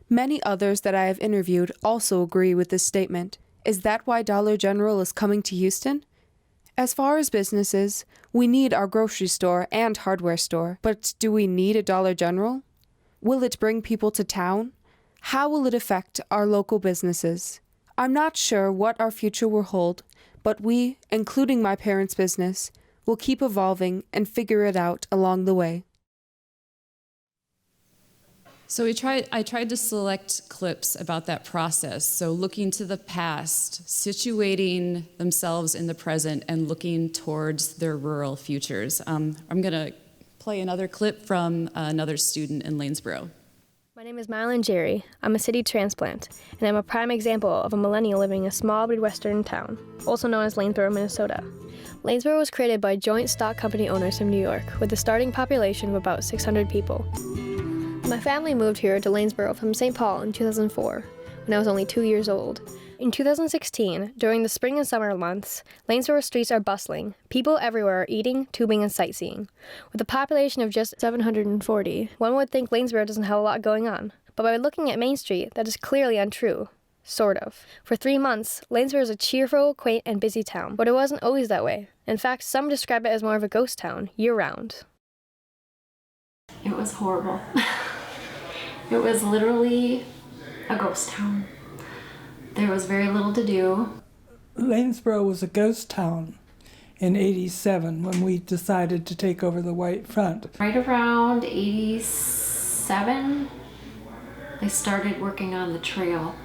Many others that I have interviewed also agree with this statement. Is that why Dollar General is coming to Houston? As far as businesses, we need our grocery store and hardware store, but do we need a Dollar General? Will it bring people to town? How will it affect our local businesses? I'm not sure what our future will hold, but we, including my parents' business, will keep evolving and figure it out along the way. So I tried to select clips about that process. So looking to the past, situating themselves in the present, and looking towards their rural futures. I'm going to play another clip from another student in Lanesboro. My name is Mylan Jerry. I'm a city transplant, and I'm a prime example of a millennial living in a small Midwestern town, also known as Lanesboro, Minnesota. Lanesboro was created by joint stock company owners from New York, with a starting population of about 600 people. My family moved here to Lanesboro from St. Paul in 2004, when I was only 2 years old. In 2016, during the spring and summer months, Lanesboro streets are bustling. People everywhere are eating, tubing, and sightseeing. With a population of just 740, one would think Lanesboro doesn't have a lot going on. But by looking at Main Street, that is clearly untrue. Sort of. For 3 months, Lanesboro is a cheerful, quaint, and busy town, but it wasn't always that way. In fact, some describe it as more of a ghost town, year-round. It was horrible. It was literally a ghost town. There was very little to do. Lanesboro was a ghost town in '87 when we decided to take over the White Front. Right around '87, they started working on the trail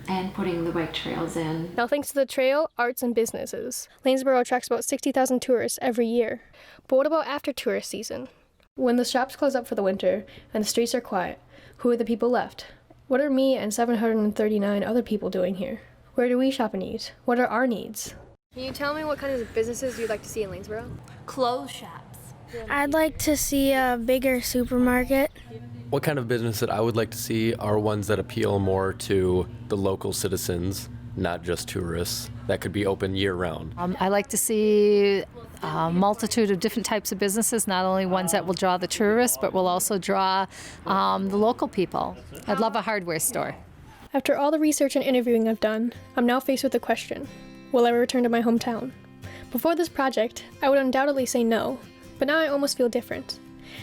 and putting the bike trails in. Now, thanks to the trail, arts, and businesses, Lanesboro attracts about 60,000 tourists every year. But what about after tourist season? When the shops close up for the winter and the streets are quiet, who are the people left? What are me and 739 other people doing here? Where do we shop and eat? What are our needs? Can you tell me what kinds of businesses you'd like to see in Lanesboro? Clothes shops. I'd like to see a bigger supermarket. What kind of business that I would like to see are ones that appeal more to the local citizens, not just tourists, that could be open year-round. I like to see a multitude of different types of businesses, not only ones that will draw the tourists, but will also draw the local people. I'd love a hardware store. After all the research and interviewing I've done, I'm now faced with the question, will I return to my hometown? Before this project, I would undoubtedly say no, but now I almost feel different.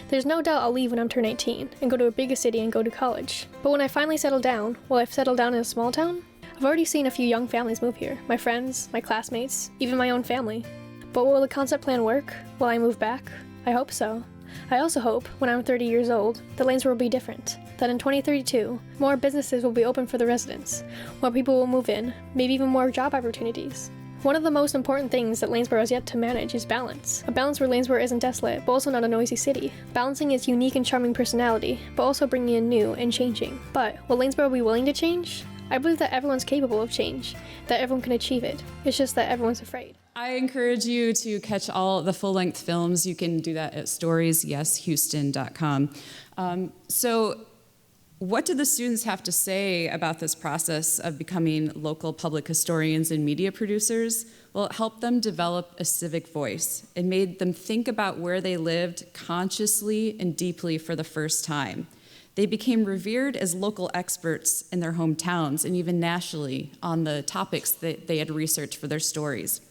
There's no doubt I'll leave when I'm turned 18 and go to a bigger city and go to college. But when I finally settle down, will I settle down in a small town? I've already seen a few young families move here, my friends, my classmates, even my own family. But will the concept plan work? Will I move back? I hope so. I also hope, when I'm 30 years old, that Lanesboro will be different. That in 2032, more businesses will be open for the residents. More people will move in, maybe even more job opportunities. One of the most important things that Lanesboro has yet to manage is balance. A balance where Lanesboro isn't desolate, but also not a noisy city. Balancing its unique and charming personality, but also bringing in new and changing. But will Lanesboro be willing to change? I believe that everyone's capable of change, that everyone can achieve it. It's just that everyone's afraid. I encourage you to catch all the full-length films. You can do that at storiesyeshouston.com. So what do the students have to say about this process of becoming local public historians and media producers? Well, it helped them develop a civic voice. It made them think about where they lived consciously and deeply for the first time. They became revered as local experts in their hometowns and even nationally on the topics that they had researched for their stories.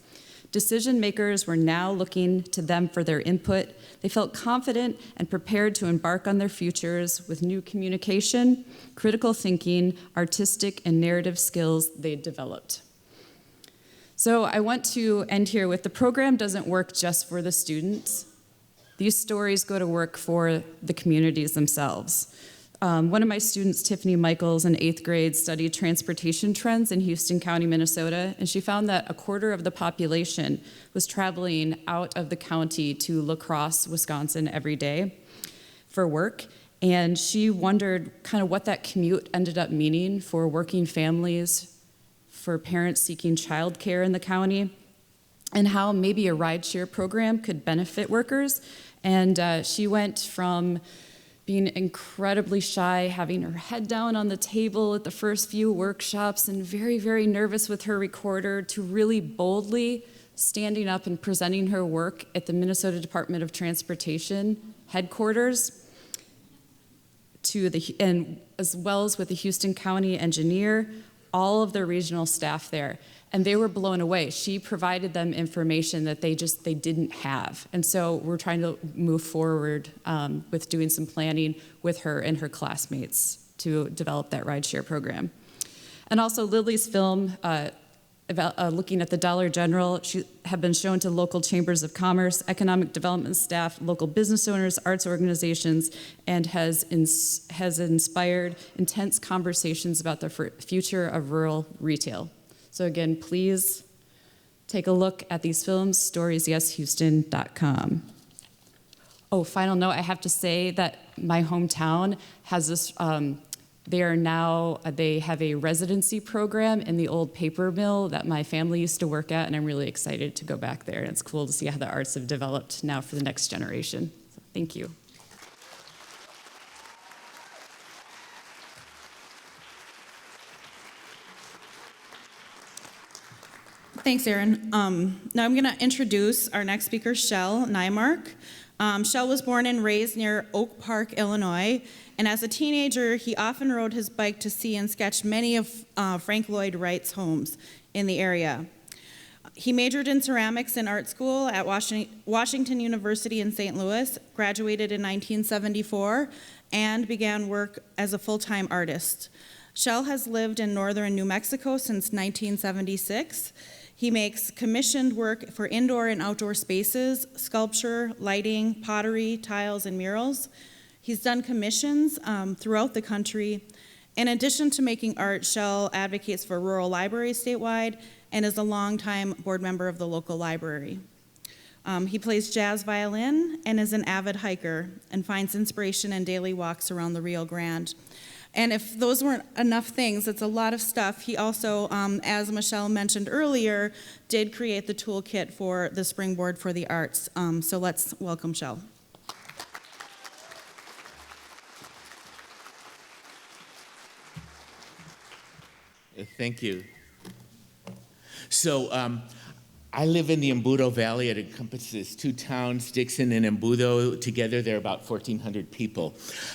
Decision makers were now looking to them for their input. They felt confident and prepared to embark on their futures with new communication, critical thinking, artistic and narrative skills they'd developed. So I want to end here with the program doesn't work just for the students. These stories go to work for the communities themselves. One of my students, Tiffany Michaels, in 8th grade, studied transportation trends in Houston County, Minnesota, and she found that a quarter of the population was traveling out of the county to La Crosse, Wisconsin every day for work. And she wondered kind of what that commute ended up meaning for working families, for parents seeking childcare in the county, and how maybe a rideshare program could benefit workers. And she went from being incredibly shy, having her head down on the table at the first few workshops and very, very nervous with her recorder, to really boldly standing up and presenting her work at the Minnesota Department of Transportation headquarters, and as well as with the Houston County engineer, all of the regional staff there. And they were blown away. She provided them information that they didn't have. And so we're trying to move forward with doing some planning with her and her classmates to develop that rideshare program. And also Lily's film, looking at the Dollar General, have been shown to local chambers of commerce, economic development staff, local business owners, arts organizations, and has inspired intense conversations about the future of rural retail. So again, please take a look at these films, storiesyeshouston.com. Oh, final note, I have to say that my hometown has this, they have a residency program in the old paper mill that my family used to work at, and I'm really excited to go back there. And it's cool to see how the arts have developed now for the next generation. So, thank you. Thanks, Erin. Now I'm going to introduce our next speaker, Shell Nymark. Shell was born and raised near Oak Park, Illinois, and as a teenager, he often rode his bike to see and sketch many of Frank Lloyd Wright's homes in the area. He majored in ceramics in art school at Washington University in St. Louis, graduated in 1974, and began work as a full-time artist. Shell has lived in northern New Mexico since 1976. He makes commissioned work for indoor and outdoor spaces, sculpture, lighting, pottery, tiles, and murals. He's done commissions throughout the country. In addition to making art, Shell advocates for rural libraries statewide and is a longtime board member of the local library. He plays jazz violin and is an avid hiker and finds inspiration in daily walks around the Rio Grande. And if those weren't enough things, it's a lot of stuff. He also, as Michelle mentioned earlier, did create the toolkit for the Springboard for the Arts. So let's welcome Shell. Thank you. So I live in the Embudo Valley. It encompasses two towns, Dixon and Embudo. Together, there are about 1,400 people.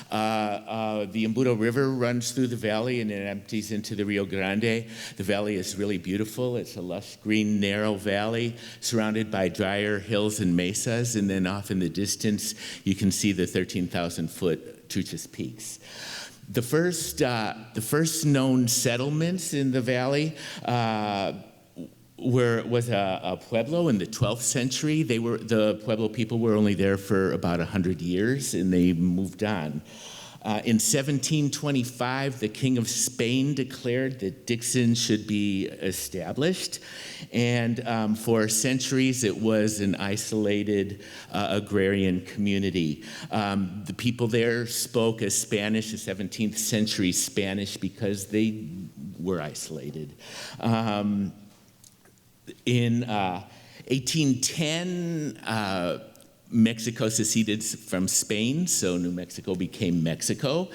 The Embudo River runs through the valley and it empties into the Rio Grande. The valley is really beautiful. It's a lush, green, narrow valley surrounded by drier hills and mesas. And then off in the distance, you can see the 13,000-foot Truchas Peaks. The first known settlements in the valley was a pueblo in the 12th century. The Pueblo people were only there for about 100 years, and they moved on. In 1725, the King of Spain declared that Dixon should be established, and for centuries it was an isolated agrarian community. The people there spoke a Spanish, a 17th century Spanish, because they were isolated. In 1810, Mexico seceded from Spain, so New Mexico became Mexico,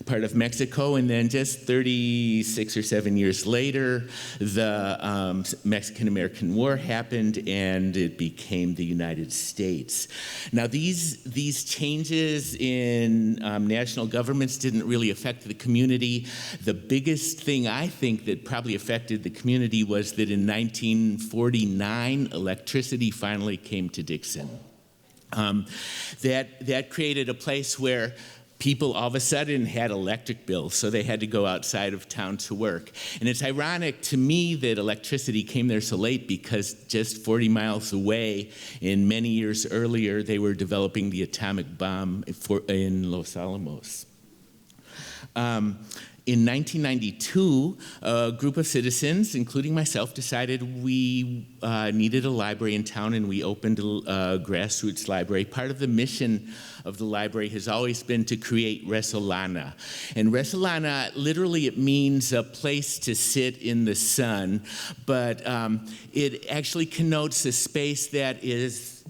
part of Mexico, and then just 36 or 7 years later, the Mexican-American War happened, and it became the United States. Now, these changes in national governments didn't really affect the community. The biggest thing I think that probably affected the community was that in 1949, electricity finally came to Dixon. That created a place where people all of a sudden had electric bills, so they had to go outside of town to work. And it's ironic to me that electricity came there so late, because just 40 miles away, and many years earlier, they were developing the atomic bomb in Los Alamos. In 1992, a group of citizens, including myself, decided we needed a library in town, and we opened a grassroots library. Part of the mission of the library has always been to create Resolana. And Resolana, literally, it means a place to sit in the sun, but it actually connotes a space that is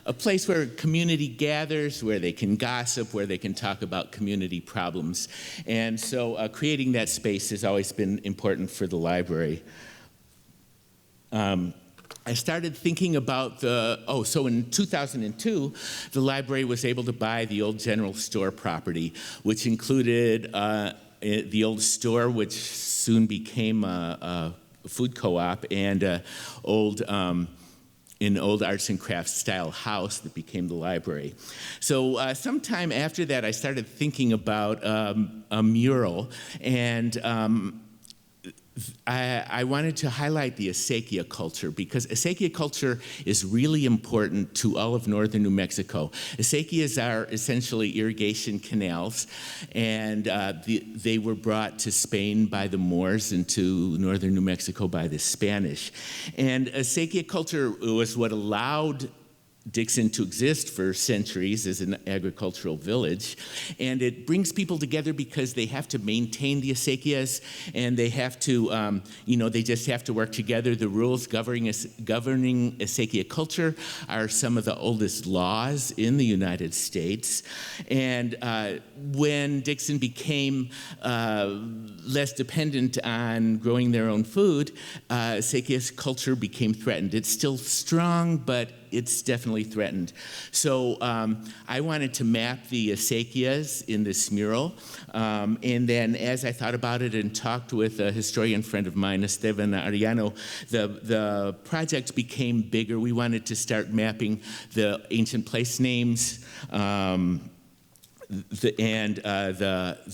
a place where community gathers, where they can gossip, where they can talk about community problems. And so creating that space has always been important for the library. I started thinking about so in 2002, the library was able to buy the old general store property, which included the old store, which soon became a food co-op, and an old arts and crafts style house that became the library. So sometime after that, I started thinking about a mural, and I wanted to highlight the acequia culture, because acequia culture is really important to all of northern New Mexico. Acequias are essentially irrigation canals, and they were brought to Spain by the Moors and to northern New Mexico by the Spanish. And acequia culture was what allowed Dixon to exist for centuries as an agricultural village, and it brings people together because they have to maintain the acequias, and they have to, they just have to work together. The rules governing acequia culture are some of the oldest laws in the United States, and when Dixon became less dependent on growing their own food, acequia culture became threatened. It's still strong, but it's definitely threatened. So I wanted to map the acequias in this mural. And then as I thought about it and talked with a historian friend of mine, Esteban Arellano, the project became bigger. We wanted to start mapping the ancient place names, the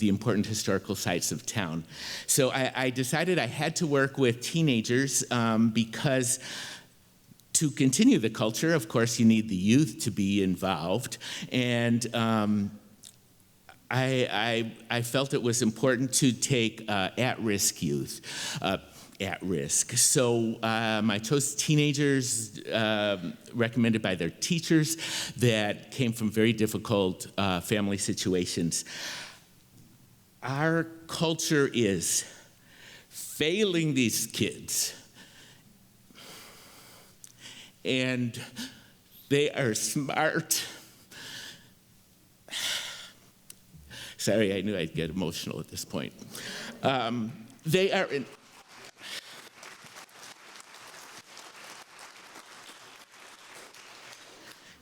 important historical sites of town. So I decided I had to work with teenagers because to continue the culture, of course, you need the youth to be involved. And I felt it was important to take at-risk youth. At risk. So I chose teenagers recommended by their teachers that came from very difficult family situations. Our culture is failing these kids, and they are smart. Sorry, I knew I'd get emotional at this point. They are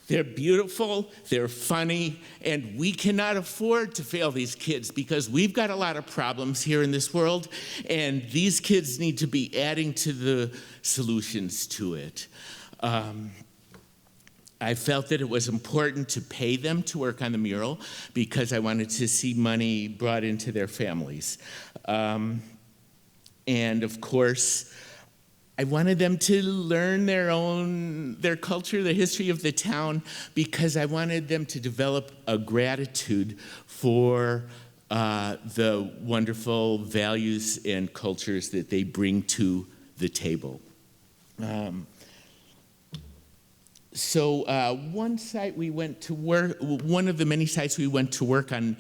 They're beautiful, they're funny, and we cannot afford to fail these kids because we've got a lot of problems here in this world, and these kids need to be adding to the solutions to it. I felt that it was important to pay them to work on the mural because I wanted to see money brought into their families. And of course, I wanted them to learn their culture, the history of the town, because I wanted them to develop a gratitude for the wonderful values and cultures that they bring to the table. So one site we went to work, one of the many sites we went to work on,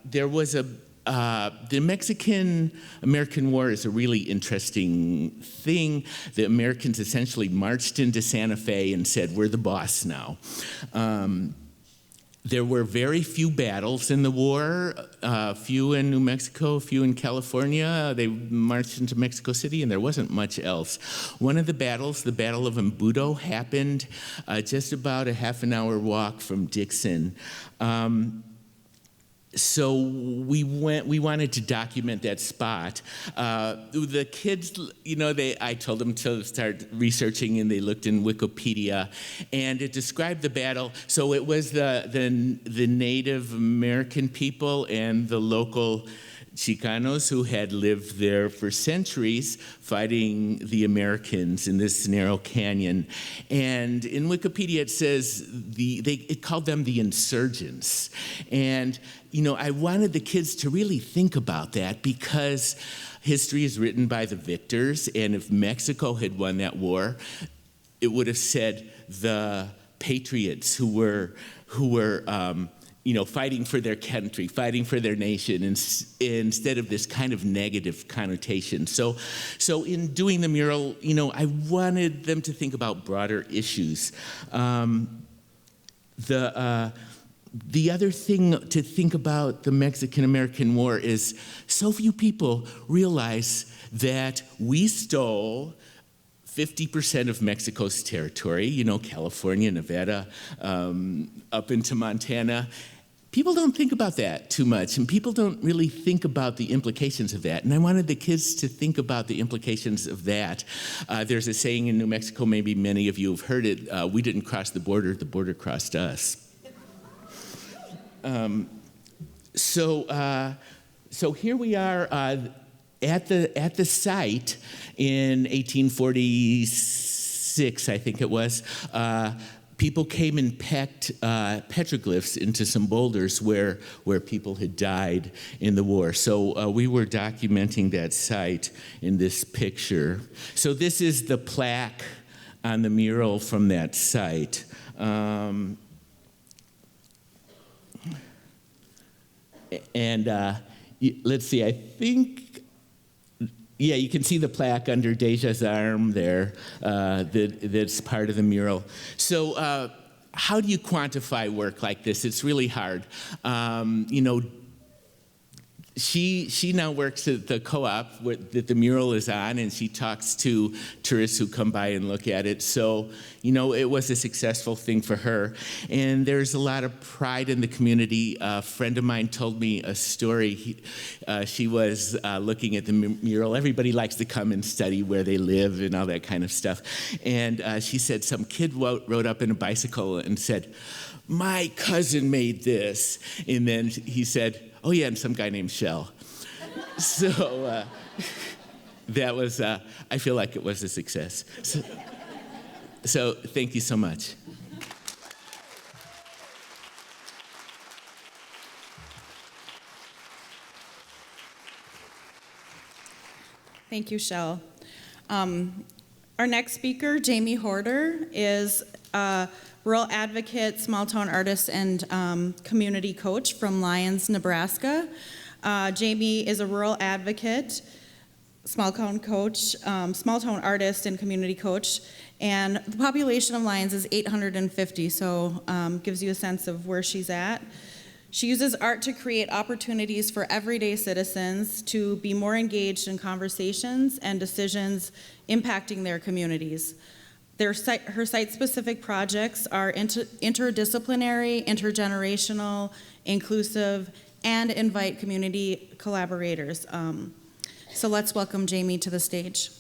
there was the Mexican-American War is a really interesting thing. The Americans essentially marched into Santa Fe and said, we're the boss now. There were very few battles in the war, few in New Mexico, few in California. They marched into Mexico City, and there wasn't much else. One of the battles, the Battle of Embudo, happened just about a half an hour walk from Dixon. So we wanted to document that spot. The kids, I told them to start researching, and they looked in Wikipedia, and it described the battle. So it was the Native American people and the local Chicanos who had lived there for centuries fighting the Americans in this narrow canyon. And in Wikipedia it says it called them the insurgents. And I wanted the kids to really think about that because history is written by the victors, and if Mexico had won that war, it would have said the patriots who were fighting for their country, fighting for their nation, instead of this kind of negative connotation. So in doing the mural, I wanted them to think about broader issues. The other thing to think about the Mexican-American War is so few people realize that we stole 50% of Mexico's territory, California, Nevada, up into Montana. people don't think about that too much, and people don't really think about the implications of that. And I wanted the kids to think about the implications of that. There's a saying in New Mexico, maybe many of you have heard it, we didn't cross the border crossed us. So here we are at the site in 1846, I think it was. People came and pecked petroglyphs into some boulders where people had died in the war. So we were documenting that site in this picture. So this is the plaque on the mural from that site. Let's see, I think, yeah, you can see the plaque under Deja's arm there that's part of the mural. So how do you quantify work like this? It's really hard. She now works at the co-op that the mural is on, and she talks to tourists who come by and look at it. So, it was a successful thing for her. And there's a lot of pride in the community. A friend of mine told me a story. She was looking at the mural. Everybody likes to come and study where they live and all that kind of stuff. And she said some kid rode up in a bicycle and said, "My cousin made this." And then he said, "Oh yeah, and some guy named Shell." So that was, I feel like it was a success. So thank you so much. Thank you, Shell. Our next speaker, Jamie Horder, is a rural advocate, small town artist, and community coach from Lyons, Nebraska. Jamie is a rural advocate, small town coach, small town artist, and community coach. And the population of Lyons is 850, so gives you a sense of where she's at. She uses art to create opportunities for everyday citizens to be more engaged in conversations and decisions impacting their communities. Her site-specific projects are interdisciplinary, intergenerational, inclusive, and invite community collaborators. So let's welcome Jamie to the stage.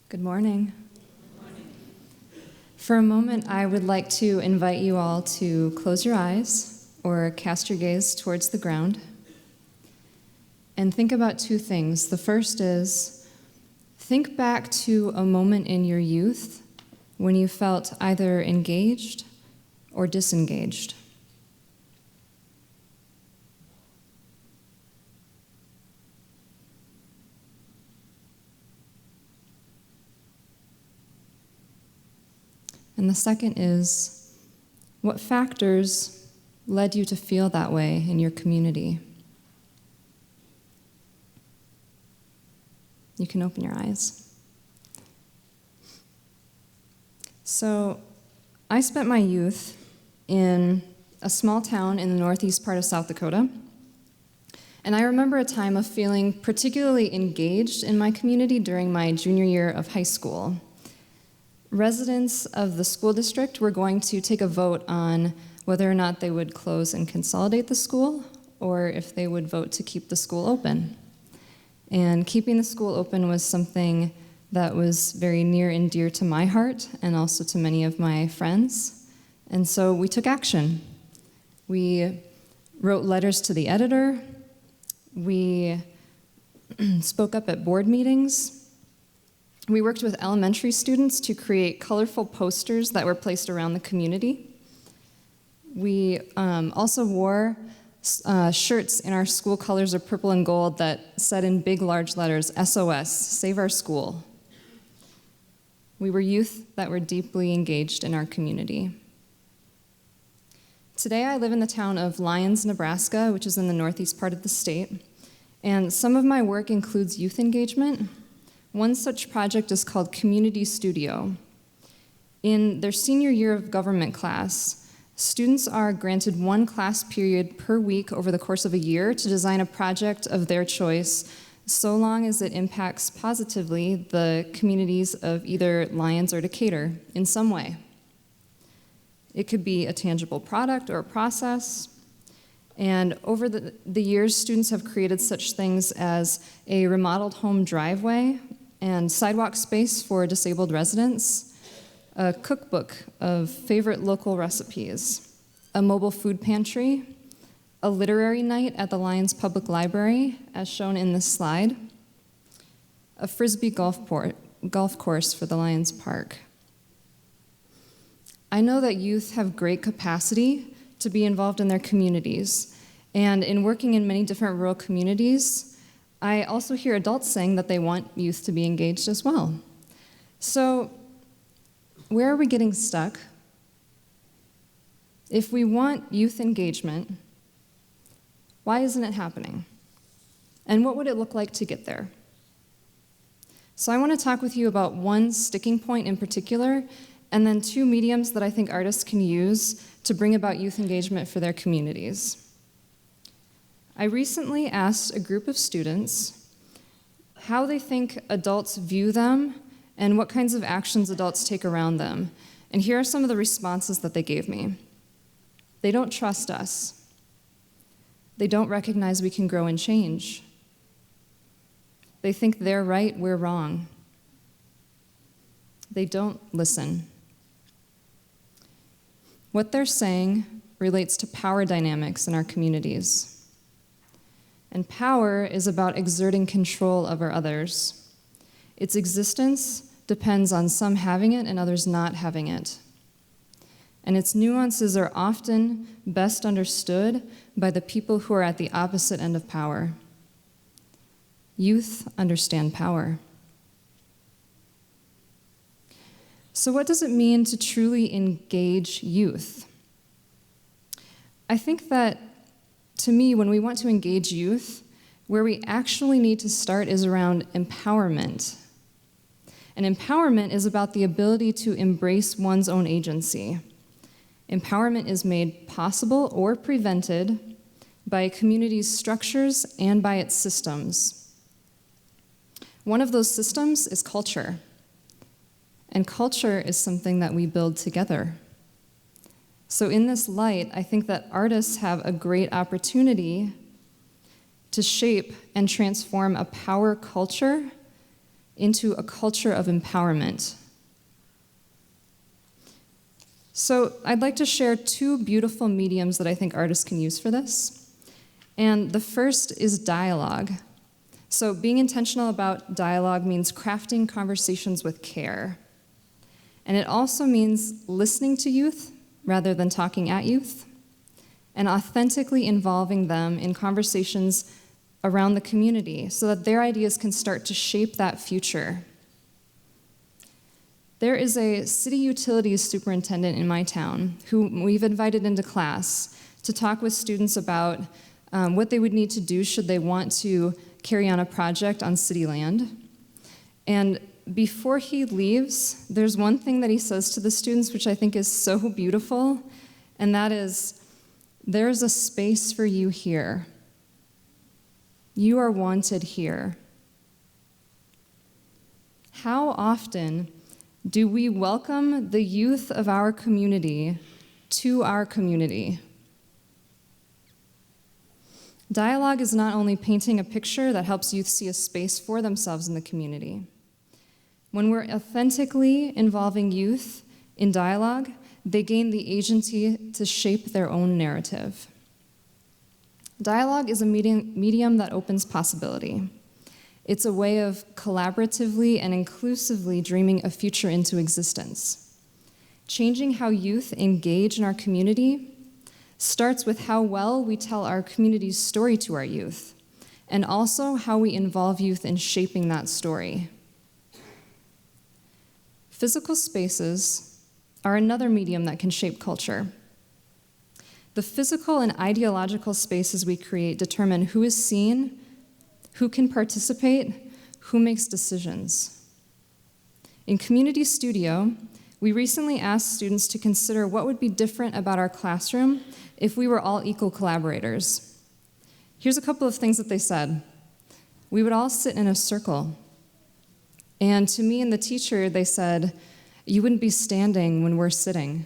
Good morning. For a moment, I would like to invite you all to close your eyes or cast your gaze towards the ground and think about two things. The first is, think back to a moment in your youth when you felt either engaged or disengaged. And the second is, what factors led you to feel that way in your community? You can open your eyes. So, I spent my youth in a small town in the northeast part of South Dakota, and I remember a time of feeling particularly engaged in my community during my junior year of high school. Residents of the school district were going to take a vote on whether or not they would close and consolidate the school, or if they would vote to keep the school open. And keeping the school open was something that was very near and dear to my heart, and also to many of my friends. And so we took action. We wrote letters to the editor. We spoke up at board meetings. We worked with elementary students to create colorful posters that were placed around the community. We also wore shirts in our school colors of purple and gold that said in big, large letters, SOS, Save Our School. We were youth that were deeply engaged in our community. Today, I live in the town of Lyons, Nebraska, which is in the northeast part of the state. And some of my work includes youth engagement. One such project is called Community Studio. In their senior year of government class, students are granted one class period per week over the course of a year to design a project of their choice so long as it impacts positively the communities of either Lyons or Decatur in some way. It could be a tangible product or a process. And over the years, students have created such things as a remodeled home driveway and sidewalk space for disabled residents, a cookbook of favorite local recipes, a mobile food pantry, a literary night at the Lyons Public Library, as shown in this slide, a Frisbee golf course for the Lyons Park. I know that youth have great capacity to be involved in their communities, and in working in many different rural communities, I also hear adults saying that they want youth to be engaged as well. So, where are we getting stuck? If we want youth engagement, why isn't it happening? And what would it look like to get there? So I want to talk with you about one sticking point in particular, and then two mediums that I think artists can use to bring about youth engagement for their communities. I recently asked a group of students how they think adults view them and what kinds of actions adults take around them. And here are some of the responses that they gave me. They don't trust us. They don't recognize we can grow and change. They think they're right, we're wrong. They don't listen. What they're saying relates to power dynamics in our communities. And power is about exerting control over others. Its existence depends on some having it and others not having it. And its nuances are often best understood by the people who are at the opposite end of power. Youth understand power. So what does it mean to truly engage youth? I think that, to me, when we want to engage youth, where we actually need to start is around empowerment. And empowerment is about the ability to embrace one's own agency. Empowerment is made possible or prevented by a community's structures and by its systems. One of those systems is culture. And culture is something that we build together. So in this light, I think that artists have a great opportunity to shape and transform a power culture into a culture of empowerment. So I'd like to share two beautiful mediums that I think artists can use for this. And the first is dialogue. So being intentional about dialogue means crafting conversations with care. And it also means listening to youth rather than talking at youth, and authentically involving them in conversations around the community so that their ideas can start to shape that future. There is a city utilities superintendent in my town who we've invited into class to talk with students about what they would need to do should they want to carry on a project on city land. And before he leaves, there's one thing that he says to the students which I think is so beautiful, and that is, there's a space for you here. You are wanted here. How often do we welcome the youth of our community to our community? Dialogue is not only painting a picture that helps youth see a space for themselves in the community. When we're authentically involving youth in dialogue, they gain the agency to shape their own narrative. Dialogue is a medium that opens possibility. It's a way of collaboratively and inclusively dreaming a future into existence. Changing how youth engage in our community starts with how well we tell our community's story to our youth, and also how we involve youth in shaping that story. Physical spaces are another medium that can shape culture. The physical and ideological spaces we create determine who is seen, who can participate, who makes decisions. In Community Studio, we recently asked students to consider what would be different about our classroom if we were all equal collaborators. Here's a couple of things that they said. we would all sit in a circle. And to me and the teacher, they said, "You wouldn't be standing when we're sitting."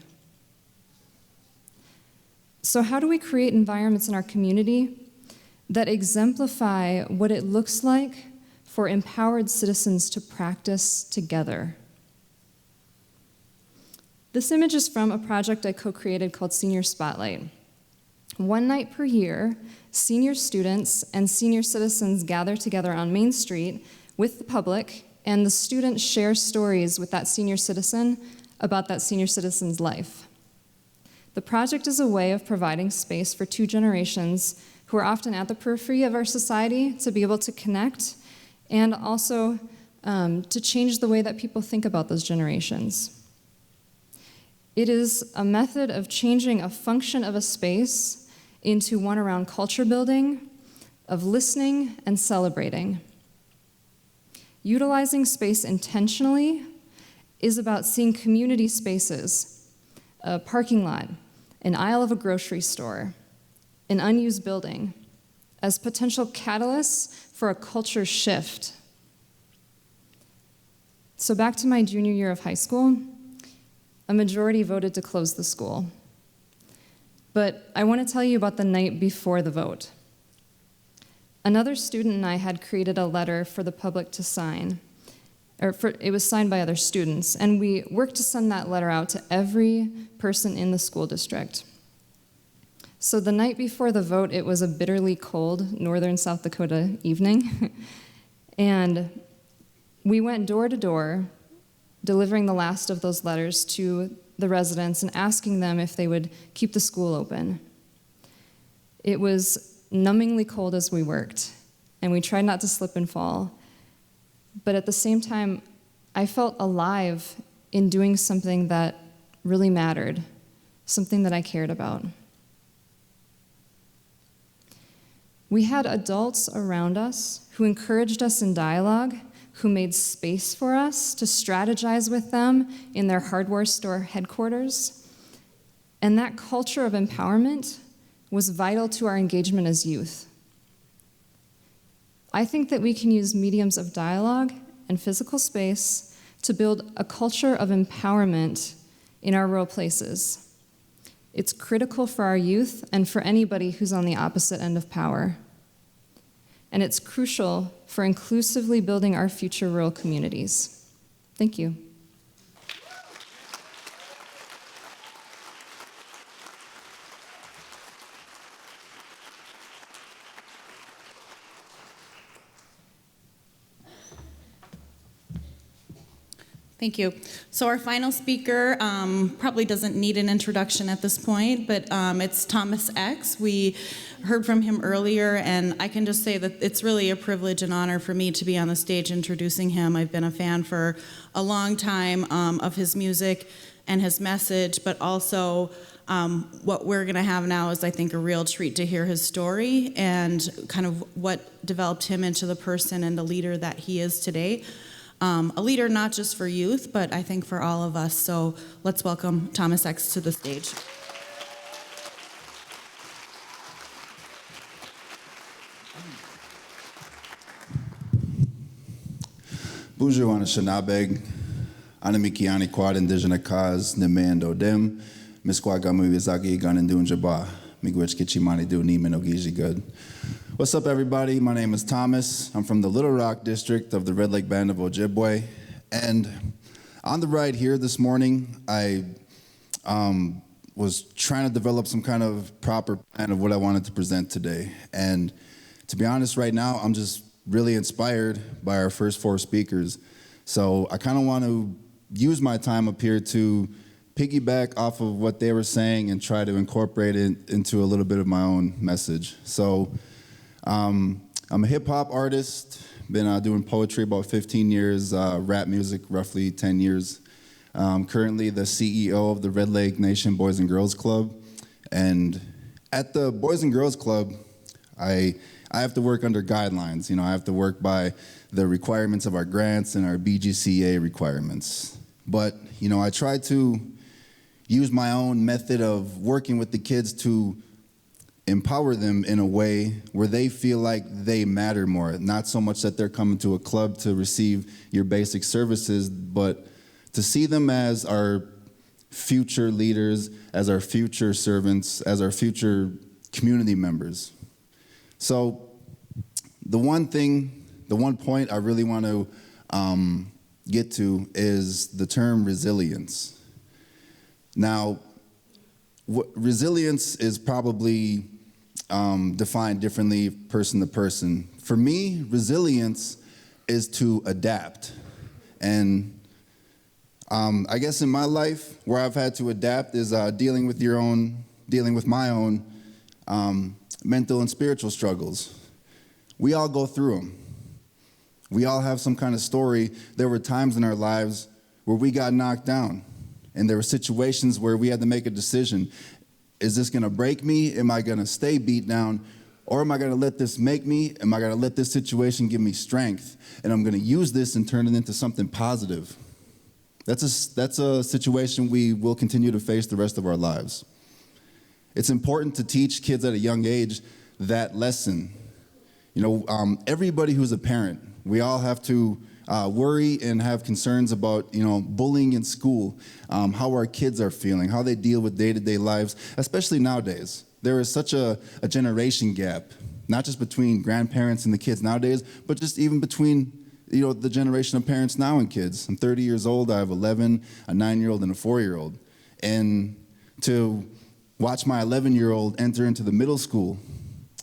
So how do we create environments in our community that exemplify what it looks like for empowered citizens to practice together? This image is from a project I co-created called Senior Spotlight. One night per year, senior students and senior citizens gather together on Main Street with the public, and the students share stories with that senior citizen about that senior citizen's life. The project is a way of providing space for two generations who are often at the periphery of our society to be able to connect, and also to change the way that people think about those generations. It is a method of changing a function of a space into one around culture building, of listening and celebrating. Utilizing space intentionally is about seeing community spaces, a parking lot, an aisle of a grocery store, an unused building, as potential catalysts for a culture shift. So back to my junior year of high school, a majority voted to close the school. But I want to tell you about the night before the vote. Another student and I had created a letter for the public to sign. It was signed by other students, and we worked to send that letter out to every person in the school district. So the night before the vote, it was a bitterly cold northern South Dakota evening, and we went door to door, delivering the last of those letters to the residents and asking them if they would keep the school open. It was numbingly cold as we worked, and we tried not to slip and fall. But at the same time, I felt alive in doing something that really mattered, something that I cared about. We had adults around us who encouraged us in dialogue, who made space for us to strategize with them in their hardware store headquarters. And that culture of empowerment was vital to our engagement as youth. I think that we can use mediums of dialogue and physical space to build a culture of empowerment in our rural places. It's critical for our youth and for anybody who's on the opposite end of power. And it's crucial for inclusively building our future rural communities. Thank you. Thank you. So our final speaker probably doesn't need an introduction at this point, but it's Thomas X. We heard from him earlier, and I can just say that it's really a privilege and honor for me to be on the stage introducing him. I've been a fan for a long time of his music and his message, but also what we're going to have now is, I think, a real treat to hear his story and kind of what developed him into the person and the leader that he is today. A leader not just for youth, but I think for all of us. So let's welcome Thomas X to the stage. Bonjour, Anashanabeg, Anamikiani Quad Indigenous Kaz, Nemando Dem, Misquagamu Izagi Ganandun Jaba, Migwich Kichimani Du Niman Ogiji Good. What's up, everybody? My name is Thomas. I'm from the Little Rock district of the Red Lake Band of Ojibwe. And on the ride here this morning, I was trying to develop some kind of proper plan of what I wanted to present today. And to be honest, right now, I'm just really inspired by our first four speakers. So I kind of want to use my time up here to piggyback off of what they were saying and try to incorporate it into a little bit of my own message. So I'm a hip-hop artist, been doing poetry about 15 years, rap music roughly 10 years. Currently the CEO of the Red Lake Nation Boys and Girls Club. And at the Boys and Girls Club, I have to work under guidelines. You know, I have to work by the requirements of our grants and our BGCA requirements. But, you know, I try to use my own method of working with the kids to empower them in a way where they feel like they matter more. Not so much that they're coming to a club to receive your basic services, but to see them as our future leaders, as our future servants, as our future community members. So the one point I really want to get to is the term resilience. Now, resilience is probably defined differently person to person. For me, resilience is to adapt. And I guess in my life, where I've had to adapt is dealing with my own mental and spiritual struggles. We all go through them. We all have some kind of story. There were times in our lives where we got knocked down, and there were situations where we had to make a decision. Is this going to break me? Am I going to stay beat down? Or am I going to let this make me? Am I going to let this situation give me strength? And I'm going to use this and turn it into something positive. That's a situation we will continue to face the rest of our lives. It's important to teach kids at a young age that lesson. You know, everybody who's a parent, we all have to worry and have concerns about, bullying in school, how our kids are feeling, how they deal with day-to-day lives, especially nowadays. There is such a generation gap, not just between grandparents and the kids nowadays, but just even between, the generation of parents now and kids. I'm 30 years old, I have 11, a 9-year-old and a 4-year-old. And to watch my 11-year-old enter into the middle school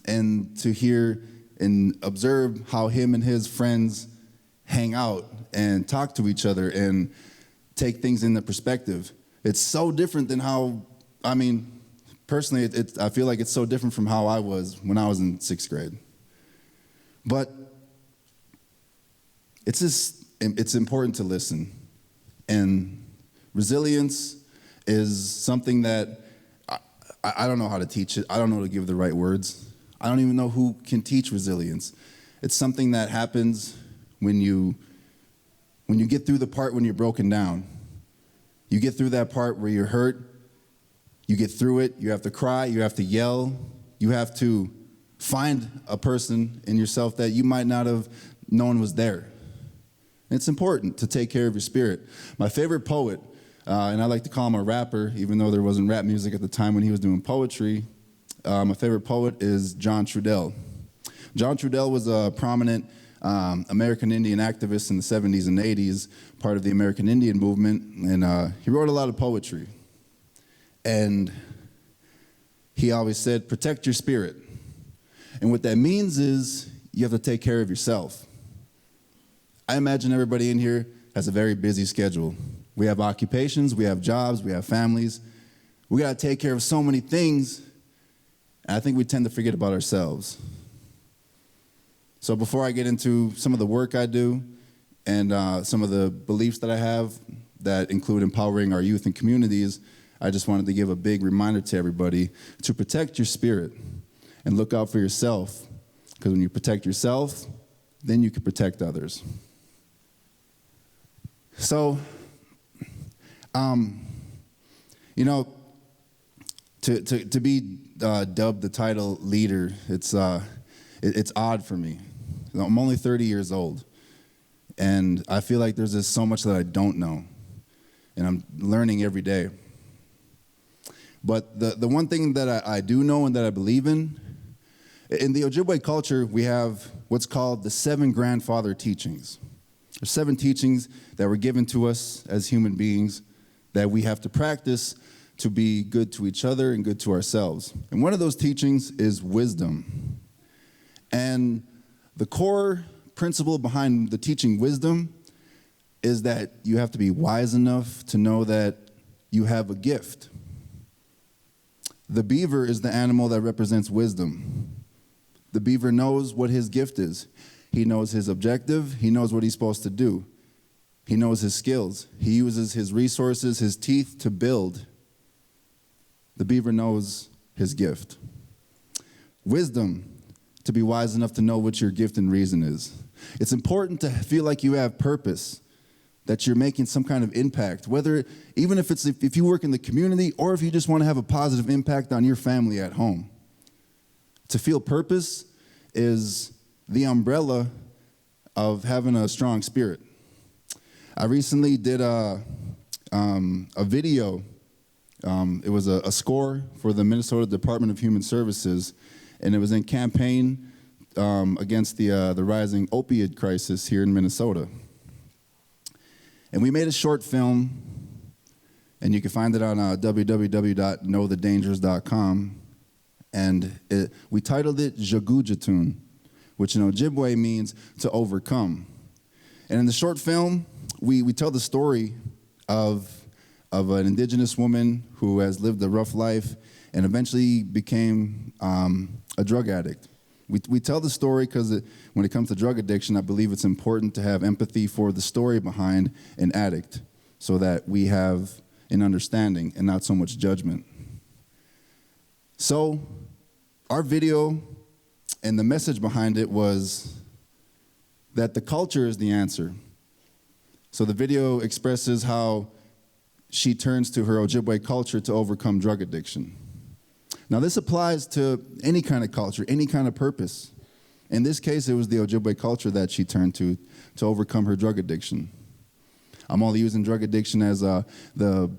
and to hear and observe how him and his friends hang out and talk to each other and take things into perspective. It's so different than personally, I feel like it's so different from how I was when I was in 6th grade. But it's important to listen. And resilience is something that I don't know how to teach it. I don't know how to give the right words. I don't even know who can teach resilience. It's something that happens when you get through the part when you're broken down. You get through that part where you're hurt. You get through it. You have to cry. You have to yell. You have to find a person in yourself that you might not have known was there. It's important to take care of your spirit. My favorite poet, and I like to call him a rapper, even though there wasn't rap music at the time when he was doing poetry, my favorite poet is John Trudell. John Trudell was a prominent American Indian activist in the 70s and 80s, part of the American Indian movement, and he wrote a lot of poetry. And he always said, protect your spirit. And what that means is you have to take care of yourself. I imagine everybody in here has a very busy schedule. We have occupations, we have jobs, we have families. We got to take care of so many things, and I think we tend to forget about ourselves. So before I get into some of the work I do and some of the beliefs that I have that include empowering our youth and communities, I just wanted to give a big reminder to everybody to protect your spirit and look out for yourself, because when you protect yourself, then you can protect others. So, to be dubbed the title leader, it's odd for me. I'm only 30 years old, and I feel like there's just so much that I don't know, and I'm learning every day. But the one thing that I do know and that I believe in the Ojibwe culture, we have what's called the 7 grandfather teachings. There's 7 teachings that were given to us as human beings that we have to practice to be good to each other and good to ourselves. And one of those teachings is wisdom. And the core principle behind the teaching wisdom is that you have to be wise enough to know that you have a gift. The beaver is the animal that represents wisdom. The beaver knows what his gift is. He knows his objective. He knows what he's supposed to do. He knows his skills. He uses his resources, his teeth to build. The beaver knows his gift. Wisdom, to be wise enough to know what your gift and reason is. It's important to feel like you have purpose, that you're making some kind of impact, even if you work in the community or if you just want to have a positive impact on your family at home. To feel purpose is the umbrella of having a strong spirit. I recently did a video. It was a score for the Minnesota Department of Human Services, and it was in campaign against the rising opioid crisis here in Minnesota. And we made a short film, and you can find it on www.knowthedangers.com. And we titled it Jagujatun, which in Ojibwe means to overcome. And in the short film, we tell the story of an indigenous woman who has lived a rough life and eventually became a drug addict. We tell the story because when it comes to drug addiction, I believe it's important to have empathy for the story behind an addict so that we have an understanding and not so much judgment. So our video and the message behind it was that the culture is the answer. So the video expresses how she turns to her Ojibwe culture to overcome drug addiction. Now this applies to any kind of culture, any kind of purpose. In this case, it was the Ojibwe culture that she turned to overcome her drug addiction. I'm only using drug addiction as the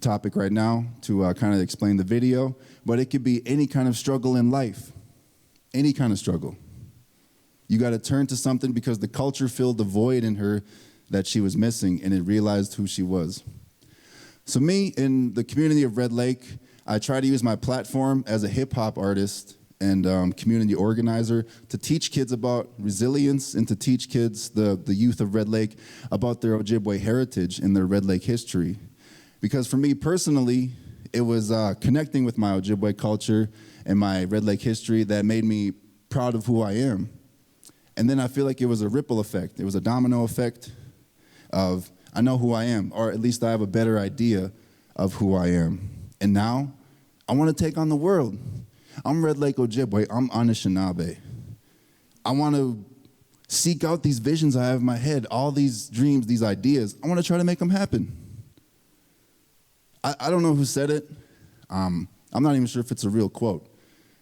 topic right now to kind of explain the video, but it could be any kind of struggle in life, any kind of struggle. You got to turn to something because the culture filled the void in her that she was missing, and it realized who she was. So me, in the community of Red Lake, I try to use my platform as a hip-hop artist and community organizer to teach kids about resilience and to teach kids, the youth of Red Lake, about their Ojibwe heritage and their Red Lake history. Because for me personally, it was connecting with my Ojibwe culture and my Red Lake history that made me proud of who I am. And then I feel like it was a ripple effect. It was a domino effect of, I know who I am, or at least I have a better idea of who I am. And now, I want to take on the world. I'm Red Lake Ojibwe, I'm Anishinaabe. I want to seek out these visions I have in my head, all these dreams, these ideas. I want to try to make them happen. I don't know who said it. I'm not even sure if it's a real quote.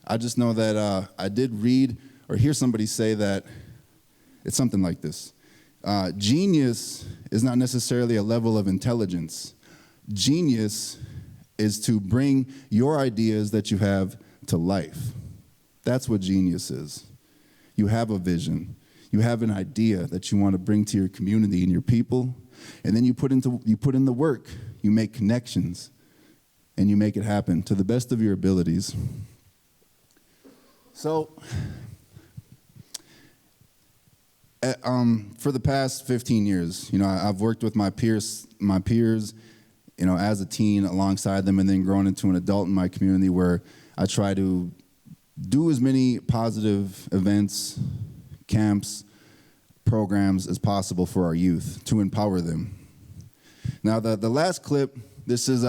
I just know that I did read or hear somebody say that it's something like this. Genius is not necessarily a level of intelligence. Genius is to bring your ideas that you have to life. That's what genius is. You have a vision. You have an idea that you want to bring to your community and your people, and then you put in the work. You make connections, and you make it happen to the best of your abilities. So, for the past 15 years, I've worked with my peers, as a teen alongside them, and then grown into an adult in my community where I try to do as many positive events, camps, programs as possible for our youth to empower them. Now, the last clip, this is,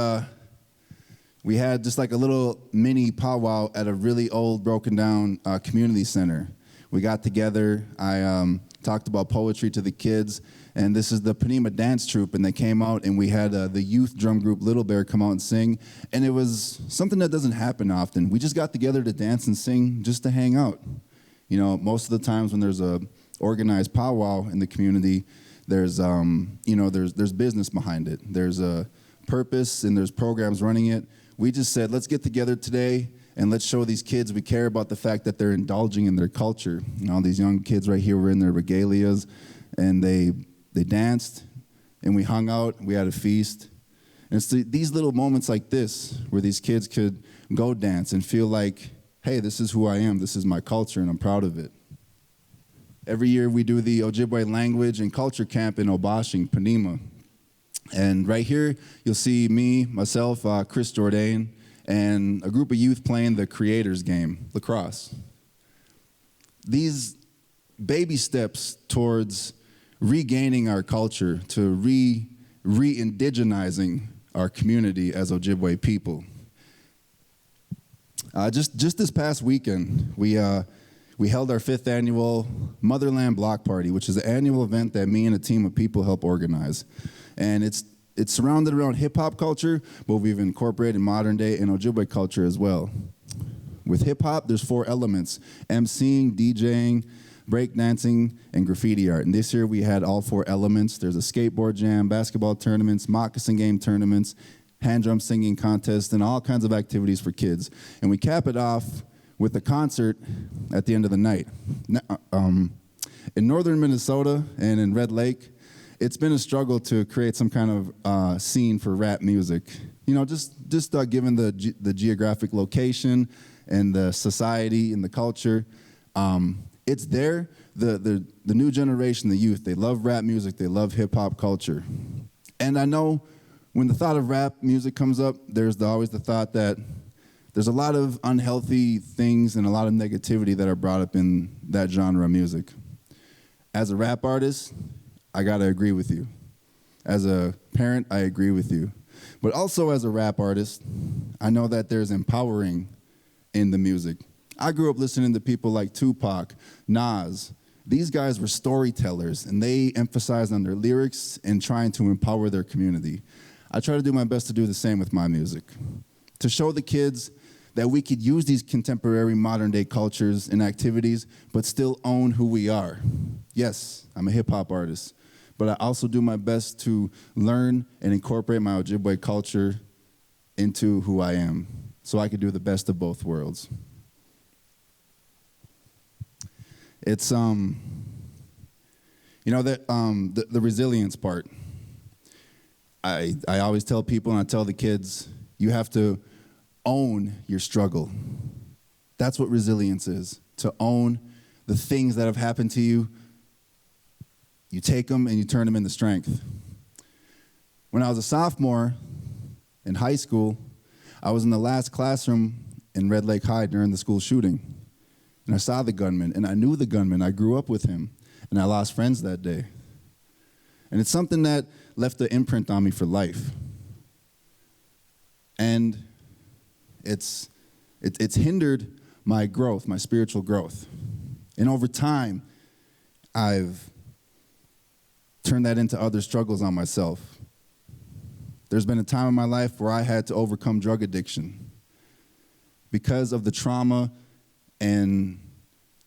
we had just like a little mini powwow at a really old, broken down community center. We got together, I talked about poetry to the kids, and this is the Panema dance troupe, and they came out, and we had the youth drum group Little Bear come out and sing, and it was something that doesn't happen often. We just got together to dance and sing just to hang out. Most of the times when there's a organized powwow in the community, there's business behind it. There's a purpose and there's programs running it. We just said, let's get together today and let's show these kids we care about the fact that they're indulging in their culture. These young kids right here were in their regalias, and they danced, and we hung out, we had a feast. And it's these little moments like this where these kids could go dance and feel like, hey, this is who I am, this is my culture, and I'm proud of it. Every year we do the Ojibwe Language and Culture Camp in Obashing, Panema. And right here, you'll see me, myself, Chris Jourdain, and a group of youth playing the Creators game, lacrosse. These baby steps towards regaining our culture, to re-indigenizing our community as Ojibwe people. Just this past weekend, we held our 5th annual Motherland Block Party, which is an annual event that me and a team of people help organize. And it's surrounded around hip-hop culture, but we've incorporated modern day and Ojibwe culture as well. With hip-hop, there's 4 elements: MCing, DJing, breakdancing, and graffiti art. And this year we had all 4 elements. There's a skateboard jam, basketball tournaments, moccasin game tournaments, hand drum singing contests, and all kinds of activities for kids. And we cap it off with a concert at the end of the night. In northern Minnesota and in Red Lake, it's been a struggle to create some kind of scene for rap music. You know, just given the geographic location and the society and the culture, it's there. The new generation, the youth, they love rap music, they love hip-hop culture. And I know when the thought of rap music comes up, there's always the thought that there's a lot of unhealthy things and a lot of negativity that are brought up in that genre of music. As a rap artist, I gotta agree with you. As a parent, I agree with you. But also as a rap artist, I know that there's empowering in the music. I grew up listening to people like Tupac, Nas. These guys were storytellers, and they emphasized on their lyrics and trying to empower their community. I try to do my best to do the same with my music, to show the kids that we could use these contemporary modern-day cultures and activities, but still own who we are. Yes, I'm a hip-hop artist, but I also do my best to learn and incorporate my Ojibwe culture into who I am, so I could do the best of both worlds. It's, you know, that the resilience part. I always tell people, and I tell the kids, you have to own your struggle. That's what resilience is, to own the things that have happened to you. You take them and you turn them into strength. When I was a sophomore in high school, I was in the last classroom in Red Lake High during the school shooting. And I saw the gunman, and I knew the gunman. I grew up with him, and I lost friends that day. And it's something that left an imprint on me for life. And it's hindered my growth, my spiritual growth. And over time, I've turned that into other struggles on myself. There's been a time in my life where I had to overcome drug addiction because of the trauma and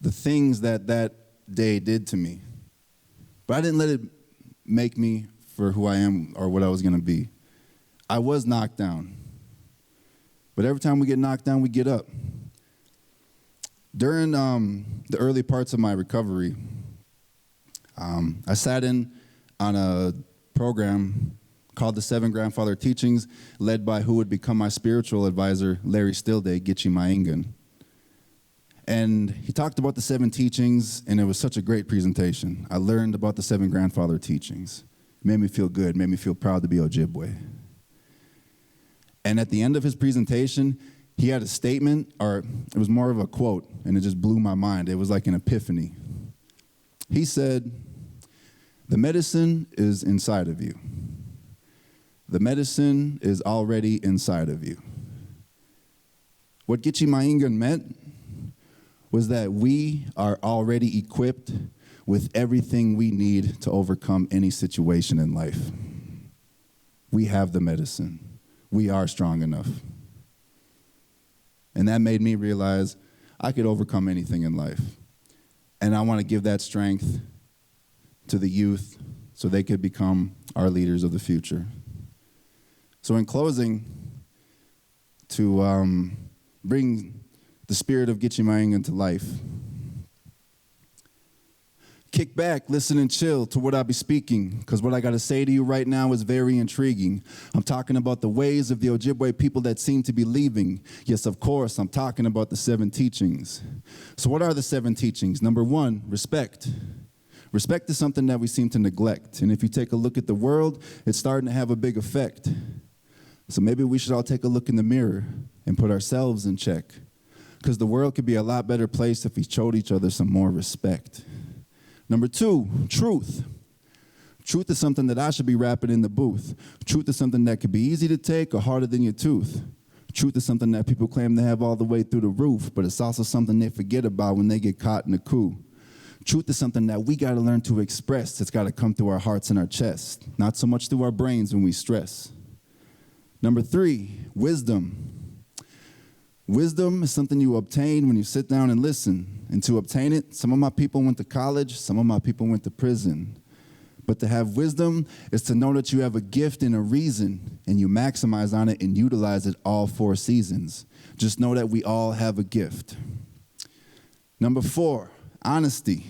the things that day did to me. But I didn't let it make me for who I am or what I was going to be. I was knocked down. But every time we get knocked down, we get up. During the early parts of my recovery, I sat in on a program called the 7 Grandfather Teachings, led by who would become my spiritual advisor, Larry Stillday, Gitche Maingan. And he talked about the 7 teachings, and it was such a great presentation. I learned about the 7 Grandfather Teachings. It made me feel good, made me feel proud to be Ojibwe. And at the end of his presentation, he had a statement, or it was more of a quote, and it just blew my mind. It was like an epiphany. He said, "The medicine is inside of you. The medicine is already inside of you." What Gitche Maingan meant was that we are already equipped with everything we need to overcome any situation in life. We have the medicine. We are strong enough. And that made me realize I could overcome anything in life. And I want to give that strength to the youth so they could become our leaders of the future. So in closing, to bring the spirit of Gitche Maingan to life, kick back, listen, and chill to what I'll be speaking, because what I got to say to you right now is very intriguing. I'm talking about the ways of the Ojibwe people that seem to be leaving. Yes, of course, I'm talking about the 7 teachings. So what are the 7 teachings? Number 1, respect. Respect is something that we seem to neglect. And if you take a look at the world, it's starting to have a big effect. So maybe we should all take a look in the mirror and put ourselves in check, because the world could be a lot better place if we showed each other some more respect. Number 2, truth. Truth is something that I should be rapping in the booth. Truth is something that could be easy to take or harder than your tooth. Truth is something that people claim to have all the way through the roof, but it's also something they forget about when they get caught in a coup. Truth is something that we got to learn to express. It's got to come through our hearts and our chest, not so much through our brains when we stress. Number 3, wisdom. Wisdom is something you obtain when you sit down and listen. And to obtain it, some of my people went to college, some of my people went to prison. But to have wisdom is to know that you have a gift and a reason, and you maximize on it and utilize it all 4 seasons. Just know that we all have a gift. Number 4, honesty.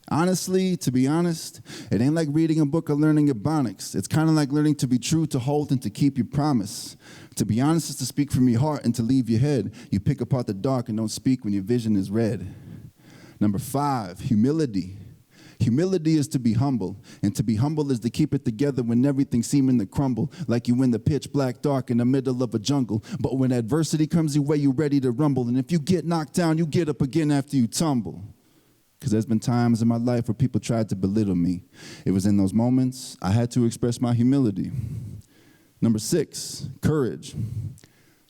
Honestly, to be honest, it ain't like reading a book or learning Ebonics. It's kind of like learning to be true, to hold, and to keep your promise. To be honest is to speak from your heart and to leave your head. You pick apart the dark and don't speak when your vision is red. Number 5, humility. Humility is to be humble, and to be humble is to keep it together when everything's seeming to crumble, like you in the pitch black dark in the middle of a jungle. But when adversity comes your way, you're ready to rumble, and if you get knocked down, you get up again after you tumble. Because there's been times in my life where people tried to belittle me. It was in those moments I had to express my humility. Number 6, courage.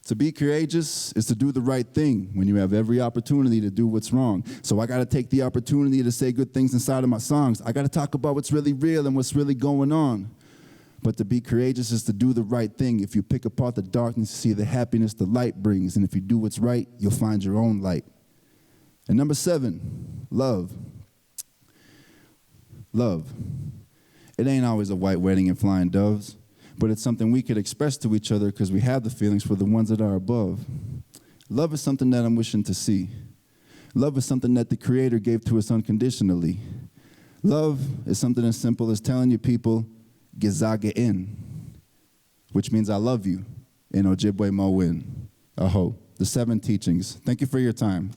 To be courageous is to do the right thing when you have every opportunity to do what's wrong. So I got to take the opportunity to say good things inside of my songs. I got to talk about what's really real and what's really going on. But to be courageous is to do the right thing. If you pick apart the darkness, you see the happiness the light brings. And if you do what's right, you'll find your own light. And number 7, love. Love. It ain't always a white wedding and flying doves, but it's something we could express to each other because we have the feelings for the ones that are above. Love is something that I'm wishing to see. Love is something that the Creator gave to us unconditionally. Love is something as simple as telling your people, Gizaga in, which means I love you, in Ojibwe Mowin. Aho. The 7 teachings. Thank you for your time.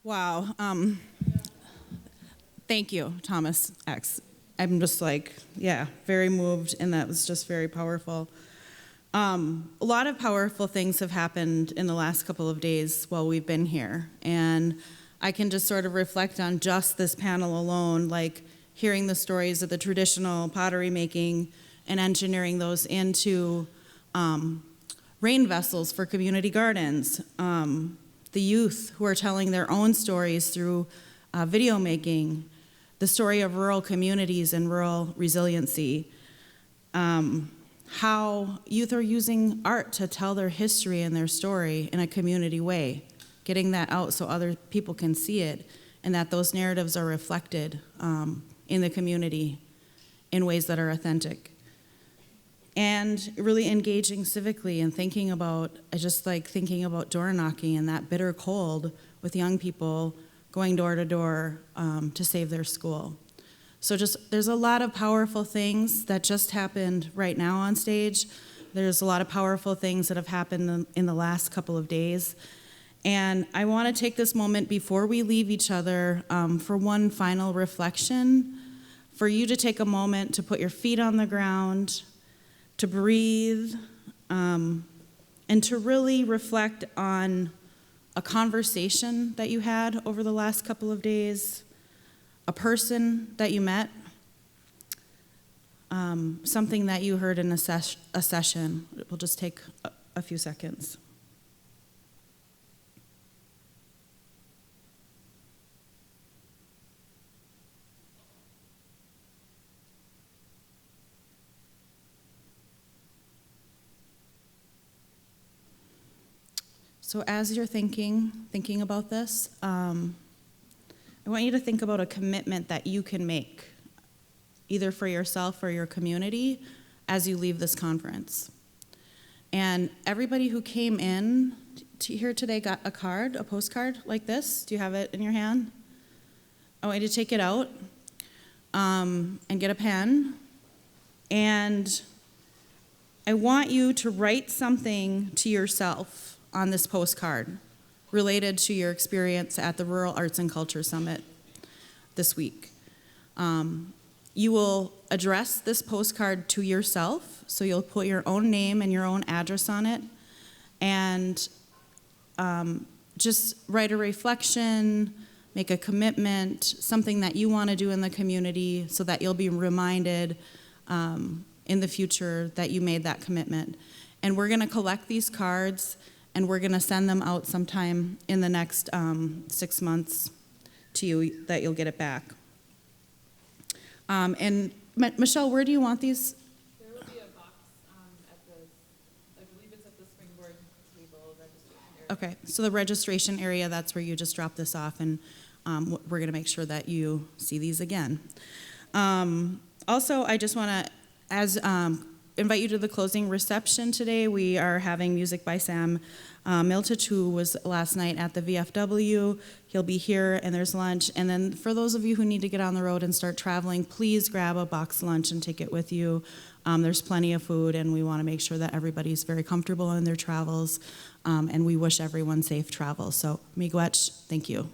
Wow. Thank you, Thomas X. I'm just like, very moved, and that was just very powerful. A lot of powerful things have happened in the last couple of days while we've been here, and I can just sort of reflect on just this panel alone, like hearing the stories of the traditional pottery making and engineering those into rain vessels for community gardens. The youth who are telling their own stories through video making, the story of rural communities and rural resiliency, how youth are using art to tell their history and their story in a community way, getting that out so other people can see it, and that those narratives are reflected in the community in ways that are authentic. And really engaging civically and thinking about door knocking and that bitter cold with young people going door to door to save their school. So there's a lot of powerful things that just happened right now on stage. There's a lot of powerful things that have happened in the last couple of days. And I want to take this moment before we leave each other for one final reflection, for you to take a moment to put your feet on the ground, to breathe, and to really reflect on a conversation that you had over the last couple of days, a person that you met, something that you heard in a session. It will just take a few seconds. So as you're thinking about this, I want you to think about a commitment that you can make, either for yourself or your community, as you leave this conference. And everybody who came in here today got a postcard like this. Do you have it in your hand? I want you to take it out and get a pen. And I want you to write something to yourself on this postcard related to your experience at the Rural Arts and Culture Summit this week. You will address this postcard to yourself, so you'll put your own name and your own address on it, and just write a reflection, make a commitment, something that you want to do in the community so that you'll be reminded in the future that you made that commitment. And we're going to collect these cards and we're going to send them out sometime in the next 6 months to you that you'll get it back. And Michelle, where do you want these? There will be a box at the, I believe it's at the Springboard table registration area. Okay, so the registration area, that's where you just drop this off, and we're going to make sure that you see these again. Also, I just want to, invite you to the closing reception today. We are having music by Sam Miltich, who was last night at the VFW. He'll be here, and there's lunch. And then for those of you who need to get on the road and start traveling, please grab a box lunch and take it with you. There's plenty of food, and we want to make sure that everybody's very comfortable in their travels, and we wish everyone safe travels. So, miigwech, thank you.